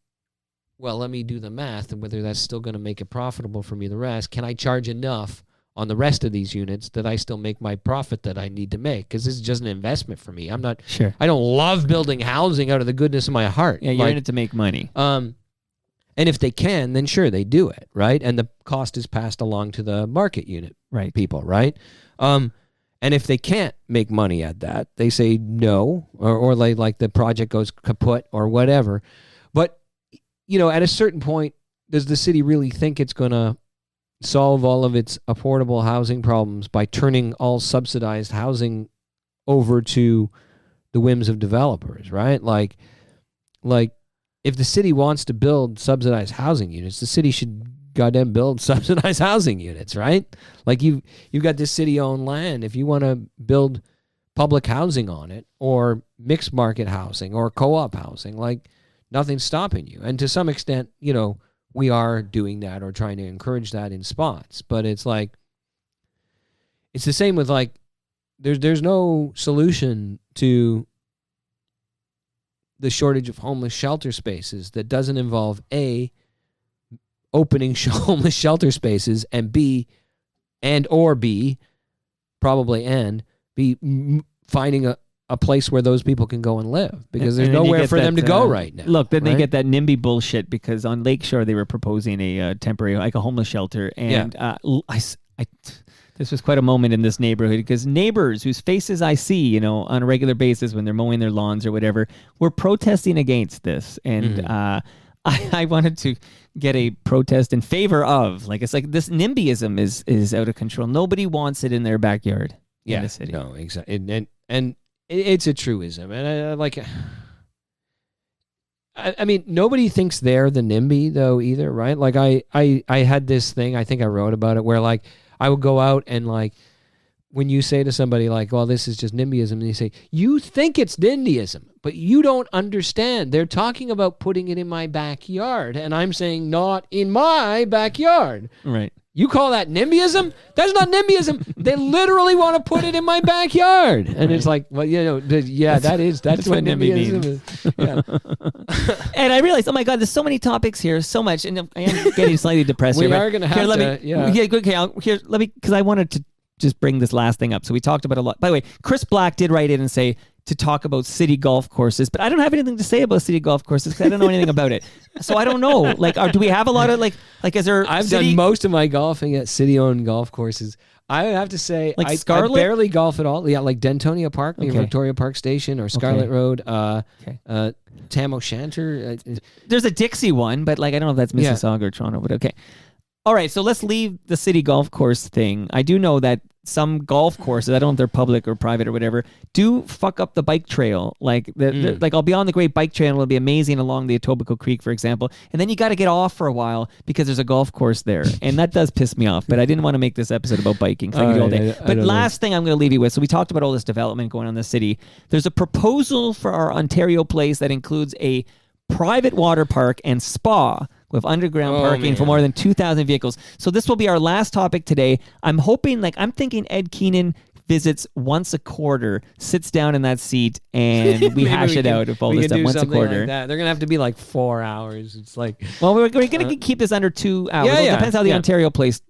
well, let me do the math and whether that's still going to make it profitable for me. The rest, can I charge enough on the rest of these units that I still make my profit that I need to make? Because this is just an investment for me. Sure. I don't love building housing out of the goodness of my heart. Yeah, you're in it to make money. And if they can, then sure, they do it, right? And the cost is passed along to the market unit Right. people, right? And if they can't make money at that, they say no, or like the project goes kaput or whatever. But, you know, at a certain point, does the city really think it's going to, solve all of its affordable housing problems by turning all subsidized housing over to the whims of developers, right? Like if the city wants to build subsidized housing units, the city should goddamn build subsidized housing units, right? Like you've got this city-owned land. If you want to build public housing on it, or mixed market housing, or co-op housing, like nothing's stopping you. And to some extent, we are doing that or trying to encourage that in spots. But it's like, it's the same with like, there's no solution to the shortage of homeless shelter spaces that doesn't involve A, opening homeless shelter spaces, and B, probably finding a place where those people can go and live, because there's nowhere for them to go right now. Look, then right? they get that NIMBY bullshit, because on Lakeshore they were proposing a temporary, like a homeless shelter, and this was quite a moment in this neighborhood, because neighbors whose faces I see, on a regular basis when they're mowing their lawns or whatever, were protesting against this, and I wanted to get a protest in favor of, like, it's like this NIMBYism is out of control. Nobody wants it in their backyard in the city. No, exactly, and it's a truism, and I mean, nobody thinks they're the NIMBY though either, right? Like I had this thing, I think I wrote about it, where like I would go out and like, when you say to somebody like, well, this is just NIMBYism, and you say, you think it's NIMBYism, but you don't understand. They're talking about putting it in my backyard, and I'm saying not in my backyard. Right. You call that NIMBYism? That's not NIMBYism. They literally want to put it in my backyard. And it's like, well, that's what NIMBYism is. Yeah. And I realized, oh my God, there's so many topics here, so much, and I am getting slightly depressed here. We are going to have because I wanted to just bring this last thing up. So we talked about a lot. By the way, Chris Black did write in and say to talk about city golf courses, but I don't have anything to say about city golf courses because I don't know anything about it. So I don't know. Like, do we have a lot of like is there? I've done most of my golfing at city-owned golf courses. I would have to say, like I barely golf at all. Yeah, like Dentonia Park near Victoria Park Station, or Scarlet Road, Tam O'Shanter. There's a Dixie one, but like I don't know if that's Mississauga or Toronto, but okay. All right, so let's leave the city golf course thing. I do know that some golf courses, I don't know if they're public or private or whatever, do fuck up the bike trail. Like, like I'll be on the Great Bike Trail, it'll be amazing along the Etobicoke Creek, for example, and then you got to get off for a while because there's a golf course there, and that does piss me off. But I didn't want to make this episode about biking, so I could do all day. But last thing I'm going to leave you with, so we talked about all this development going on in the city. There's a proposal for our Ontario place that includes a private water park and spa with underground parking for more than 2,000 vehicles. So this will be our last topic today. I'm thinking Ed Keenan visits once a quarter, sits down in that seat, and we hash it out of all this stuff once a quarter. Like that. They're going to have to be like 4 hours. It's like... Well, we're going to keep this under 2 hours. It depends how the Ontario Place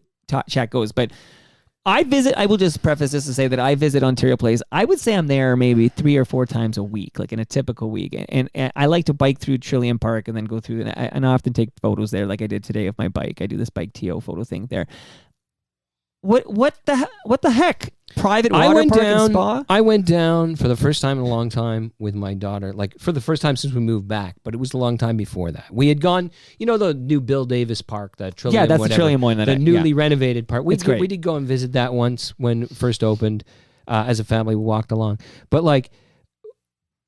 chat goes. But I will just preface this to say that I visit Ontario Place. I would say I'm there maybe 3 or 4 times a week, like in a typical week. And I like to bike through Trillium Park and then go through, and I often take photos there like I did today of my bike. I do this bike TO photo thing there. What the heck? Private water park and spa? I went down for the first time in a long time with my daughter, like for the first time since we moved back, but it was a long time before that. We had gone, the new Bill Davis Park, the Trillium, yeah, that's the Trillium one. The newly renovated part. It's great. We did go and visit that once when it first opened. As a family, we walked along. But like,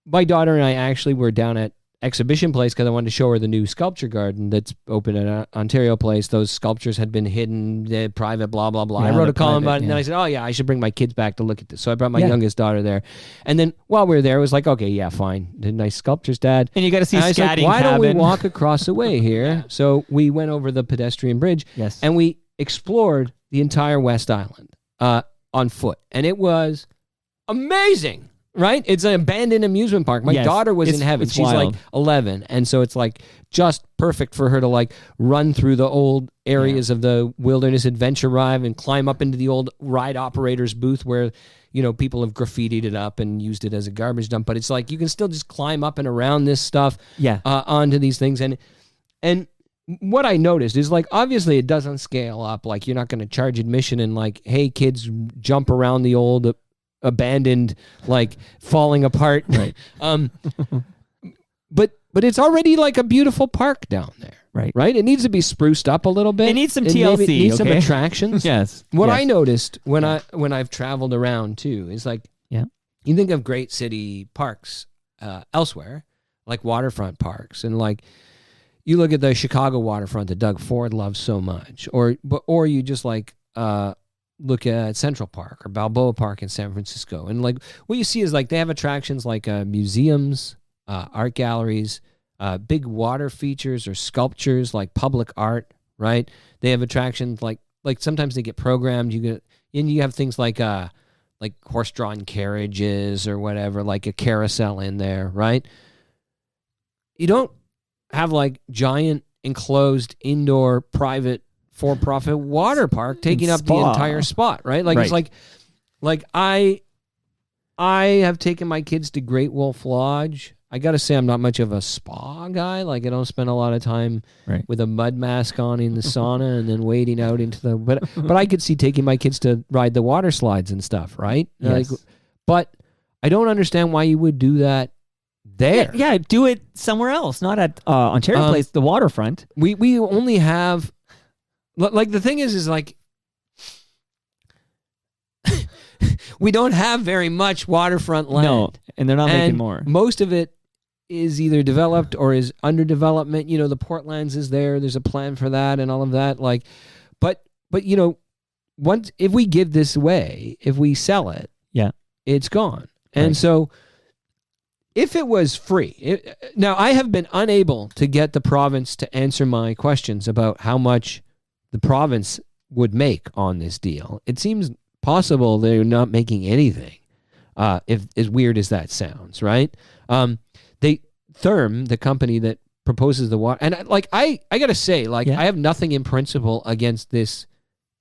my daughter and I actually were down at Exhibition Place because I wanted to show her the new sculpture garden that's open at Ontario Place. Those sculptures had been hidden, private, blah, blah, blah. Yeah, I wrote a column about it, and then I said, I should bring my kids back to look at this. So I brought my youngest daughter there. And then while we were there, it was like, okay, yeah, fine. The nice sculptures, Dad. And you got to see Scatting like, why don't we walk across the way here? So we went over the pedestrian bridge, and we explored the entire West Island on foot. And it was amazing. Right? It's an abandoned amusement park. My daughter was in heaven. She's wild. like 11. And so it's like just perfect for her to like run through the old areas of the Wilderness Adventure Ride and climb up into the old ride operator's booth where, people have graffitied it up and used it as a garbage dump. But it's like you can still just climb up and around this stuff onto these things. And what I noticed is like, obviously it doesn't scale up. Like you're not going to charge admission and like, hey, kids, jump around the old abandoned, like falling apart. Right. But it's already like a beautiful park down there. Right? It needs to be spruced up a little bit. It needs some maybe TLC, it needs some okay? attractions. Yes. What Yes. I noticed when I've traveled around too is like, you think of great city parks elsewhere, like waterfront parks, and like you look at the Chicago waterfront that Doug Ford loves so much, or you just like look at Central Park or Balboa Park in San Francisco, and like what you see is like they have attractions like museums, art galleries, big water features or sculptures like public art, right? They have attractions like sometimes they get programmed. You have things like horse-drawn carriages or whatever, like a carousel in there, right? You don't have like giant enclosed indoor private for-profit water park taking up the entire spot, right? Like it's like I have taken my kids to Great Wolf Lodge. I got to say I'm not much of a spa guy. Like I don't spend a lot of time with a mud mask on in the sauna and then wading out into the but I could see taking my kids to ride the water slides and stuff, right? Yes. Like, but I don't understand why you would do that there. Yeah, do it somewhere else, not at Ontario Place, the waterfront. We only have like the thing is like we don't have very much waterfront land. No, and they're not making more. Most of it is either developed or is under development. You know, the Portlands is there. There's a plan for that and all of that. Like, but you know, once if we give this away, if we sell it, it's gone. And so, if it was free, now I have been unable to get the province to answer my questions about how much the province would make on this deal. It seems possible they're not making anything. If as weird as that sounds, right? Therm, the company that proposes the water, and I gotta say, I have nothing in principle against this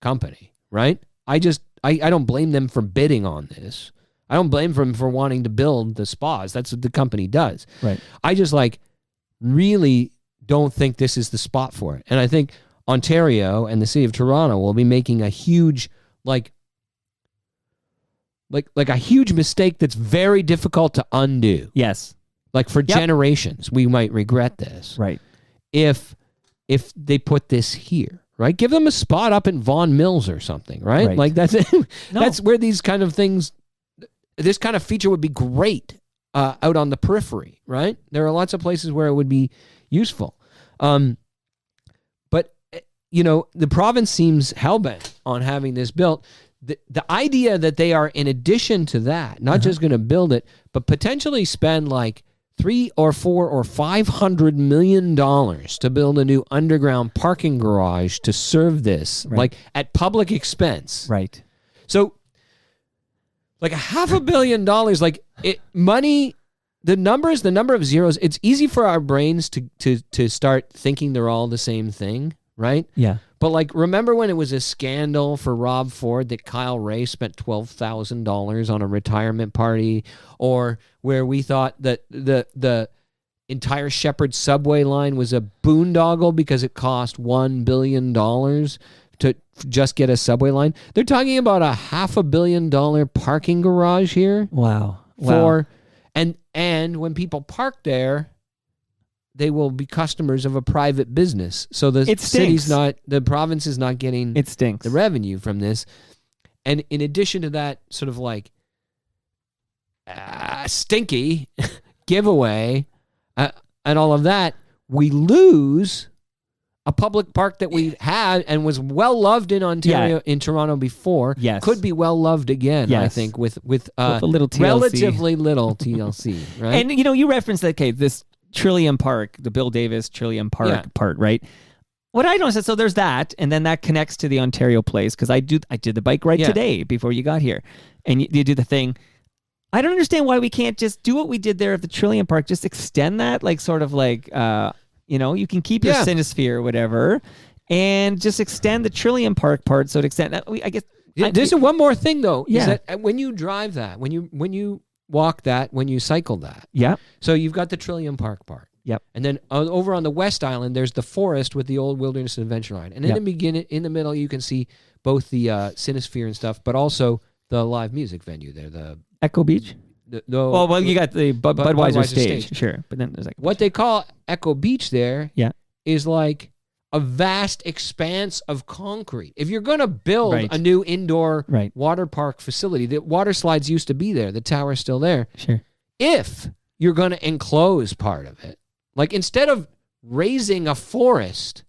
company, right? I don't blame them for bidding on this. I don't blame them for wanting to build the spas. That's what the company does. Right. I just really don't think this is the spot for it, and I think Ontario and the city of Toronto will be making a huge like a huge mistake that's very difficult to undo. Yes. Like for generations, we might regret this. Right. If they put this here, right? Give them a spot up in Vaughan Mills or something, right? Like that's it. That's where these kind of things, this kind of feature would be great out on the periphery, right? There are lots of places where it would be useful. But, you know, the province seems hellbent on having this built. The idea that they are, in addition to that, not just going to build it, but potentially spend like $300 or $400 or $500 million to build a new underground parking garage to serve this, like at public expense. Right. So, like $500 million, like money. The number of zeros. It's easy for our brains to start thinking they're all the same thing, right? Yeah. But like, remember when it was a scandal for Rob Ford that Kyle Ray spent $12,000 on a retirement party, or where we thought that the entire Shepherd subway line was a boondoggle because it cost $1 billion to just get a subway line? They're talking about a $500 million parking garage here. Wow. And when people park there, they will be customers of a private business. So the province is not getting the revenue from this. And in addition to that sort of like stinky giveaway and all of that, we lose a public park that we had and was well loved in Ontario, in Toronto before. Yes. Could be well loved again, I think, with a little TLC. Relatively little TLC, right? And, you know, you referenced that, this Trillium Park, the Bill Davis Trillium Park part, right? What I noticed is, so there's that, and then that connects to the Ontario Place, because I did the bike ride today before you got here, and you do the thing. I don't understand why we can't just do what we did there at the Trillium Park, just extend that, like sort of like, you know, you can keep your Cinesphere or whatever, and just extend the Trillium Park part, so to extend that. I guess. There's one more thing though, is that when you drive that, when you walk that, when you cycle that. Yeah. So you've got the Trillium Park part. Yep. And then over on the West Island, there's the forest with the old Wilderness Adventure Line. And in the middle, you can see both the Cinesphere and stuff, but also the live music venue there. The Echo Beach? Well, you got the Budweiser stage. Sure. But then there's like... What they call Echo Beach there is like a vast expanse of concrete. If you're going to build Right. a new indoor Right. water park facility, the water slides used to be there. The tower's still there. Sure. If you're going to enclose part of it, like instead of raising a forest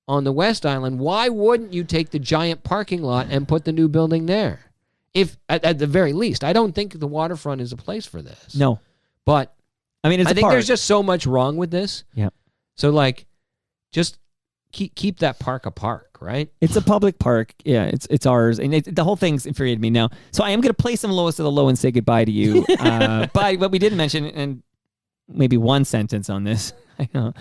on the West Island, why wouldn't you take the giant parking lot and put the new building there? If at the very least, I don't think the waterfront is a place for this. No. But I mean, it's I a think park. there's just so much wrong with this. Yeah. So like, just keep that park a park, right? It's a public park. Yeah, it's ours. And the whole thing's infuriated me now. So I am going to play some lowest of the low and say goodbye to you. But what we didn't mention, and maybe one sentence on this, I know.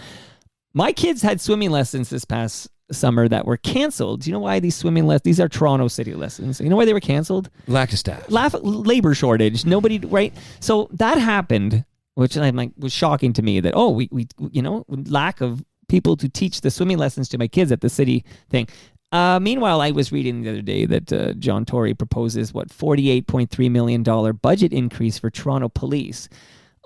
My kids had swimming lessons this past summer that were canceled. Do you know why these swimming lessons? These are Toronto City lessons. You know why they were canceled? Lack of staff. Labor shortage. Nobody, right? So that happened, which I'm like was shocking to me that, we lack of people to teach the swimming lessons to my kids at the city thing. Meanwhile, I was reading the other day that John Tory proposes $48.3 million budget increase for Toronto police.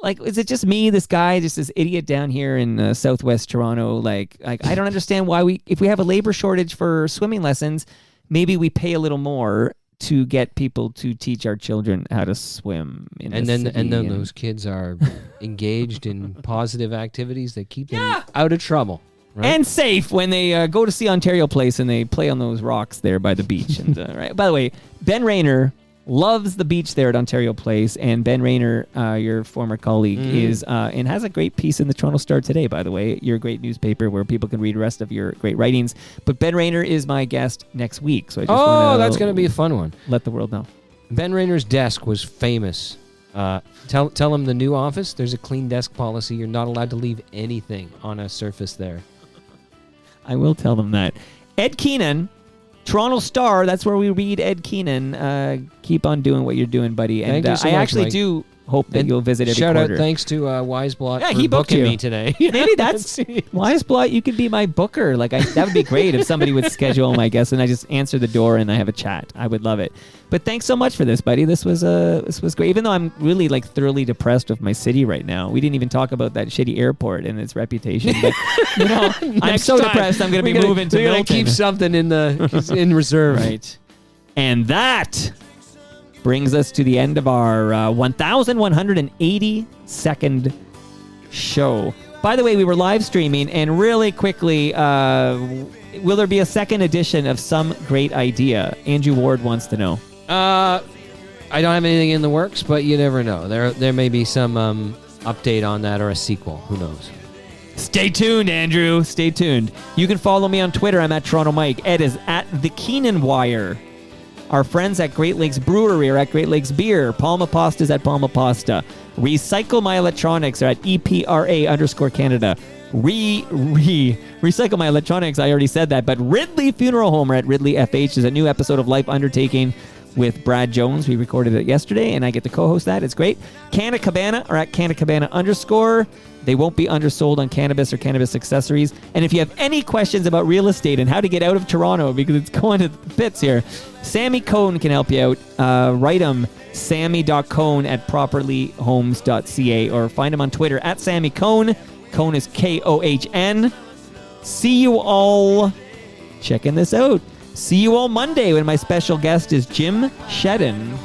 Like, is it just me, this guy, just this idiot down here in southwest Toronto? Like I don't understand why if we have a labor shortage for swimming lessons, maybe we pay a little more to get people to teach our children how to swim. And then those kids are engaged in positive activities that keep them out of trouble. Right? And safe when they go to see Ontario Place and they play on those rocks there by the beach. And right. By the way, Ben Rayner loves the beach there at Ontario Place, and Ben Rayner, your former colleague, is and has a great piece in the Toronto Star today, by the way, your great newspaper where people can read the rest of your great writings. But Ben Rayner is my guest next week, so I just want that's going to be a fun one. Let the world know. Ben Rayner's desk was famous. Tell him the new office, there's a clean desk policy. You're not allowed to leave anything on a surface there. I will tell them that. Ed Keenan, Toronto Star, that's where we read Ed Keenan. Keep on doing what you're doing, buddy. And Thank you so I much, actually Mike. do hope that you'll visit every Shout quarter. out, thanks to Wiseblot Yeah, for he booked booking you. me today. Maybe that's Wiseblot. You could be my booker. Like that would be great if somebody would schedule my guest and I just answer the door and I have a chat. I would love it. But thanks so much for this, buddy. This was great. Even though I'm really like thoroughly depressed with my city right now. We didn't even talk about that shitty airport and its reputation. But I'm so depressed. I'm going to be moving to We're Milton. keep something in reserve. Right. And that brings us to the end of our 1,182nd show. By the way, we were live streaming, and really quickly, will there be a second edition of Some Great Idea? Andrew Ward wants to know. I don't have anything in the works, but you never know. There may be some update on that or a sequel. Who knows? Stay tuned, Andrew. Stay tuned. You can follow me on Twitter. I'm at Toronto Mike. Ed is at The Keenan Wire. Our friends at Great Lakes Brewery are at Great Lakes Beer. Palma Pasta is at Palma Pasta. Recycle My Electronics are at EPRA_Canada. Recycle My Electronics, I already said that. But Ridley Funeral Home are at Ridley FH. Is a new episode of Life Undertaking with Brad Jones. We recorded it yesterday, and I get to co-host that. It's great. Canna Cabana are at Canna Cabana_. They won't be undersold on cannabis or cannabis accessories. And if you have any questions about real estate and how to get out of Toronto, because it's going to the pits here, Sammy Cohn can help you out. Write him, sammy.cohn@properlyhomes.ca, or find him on Twitter at Sammy Cohn. Cohn is Kohn. See you all. Checking this out. See you all Monday when my special guest is Jim Shedden.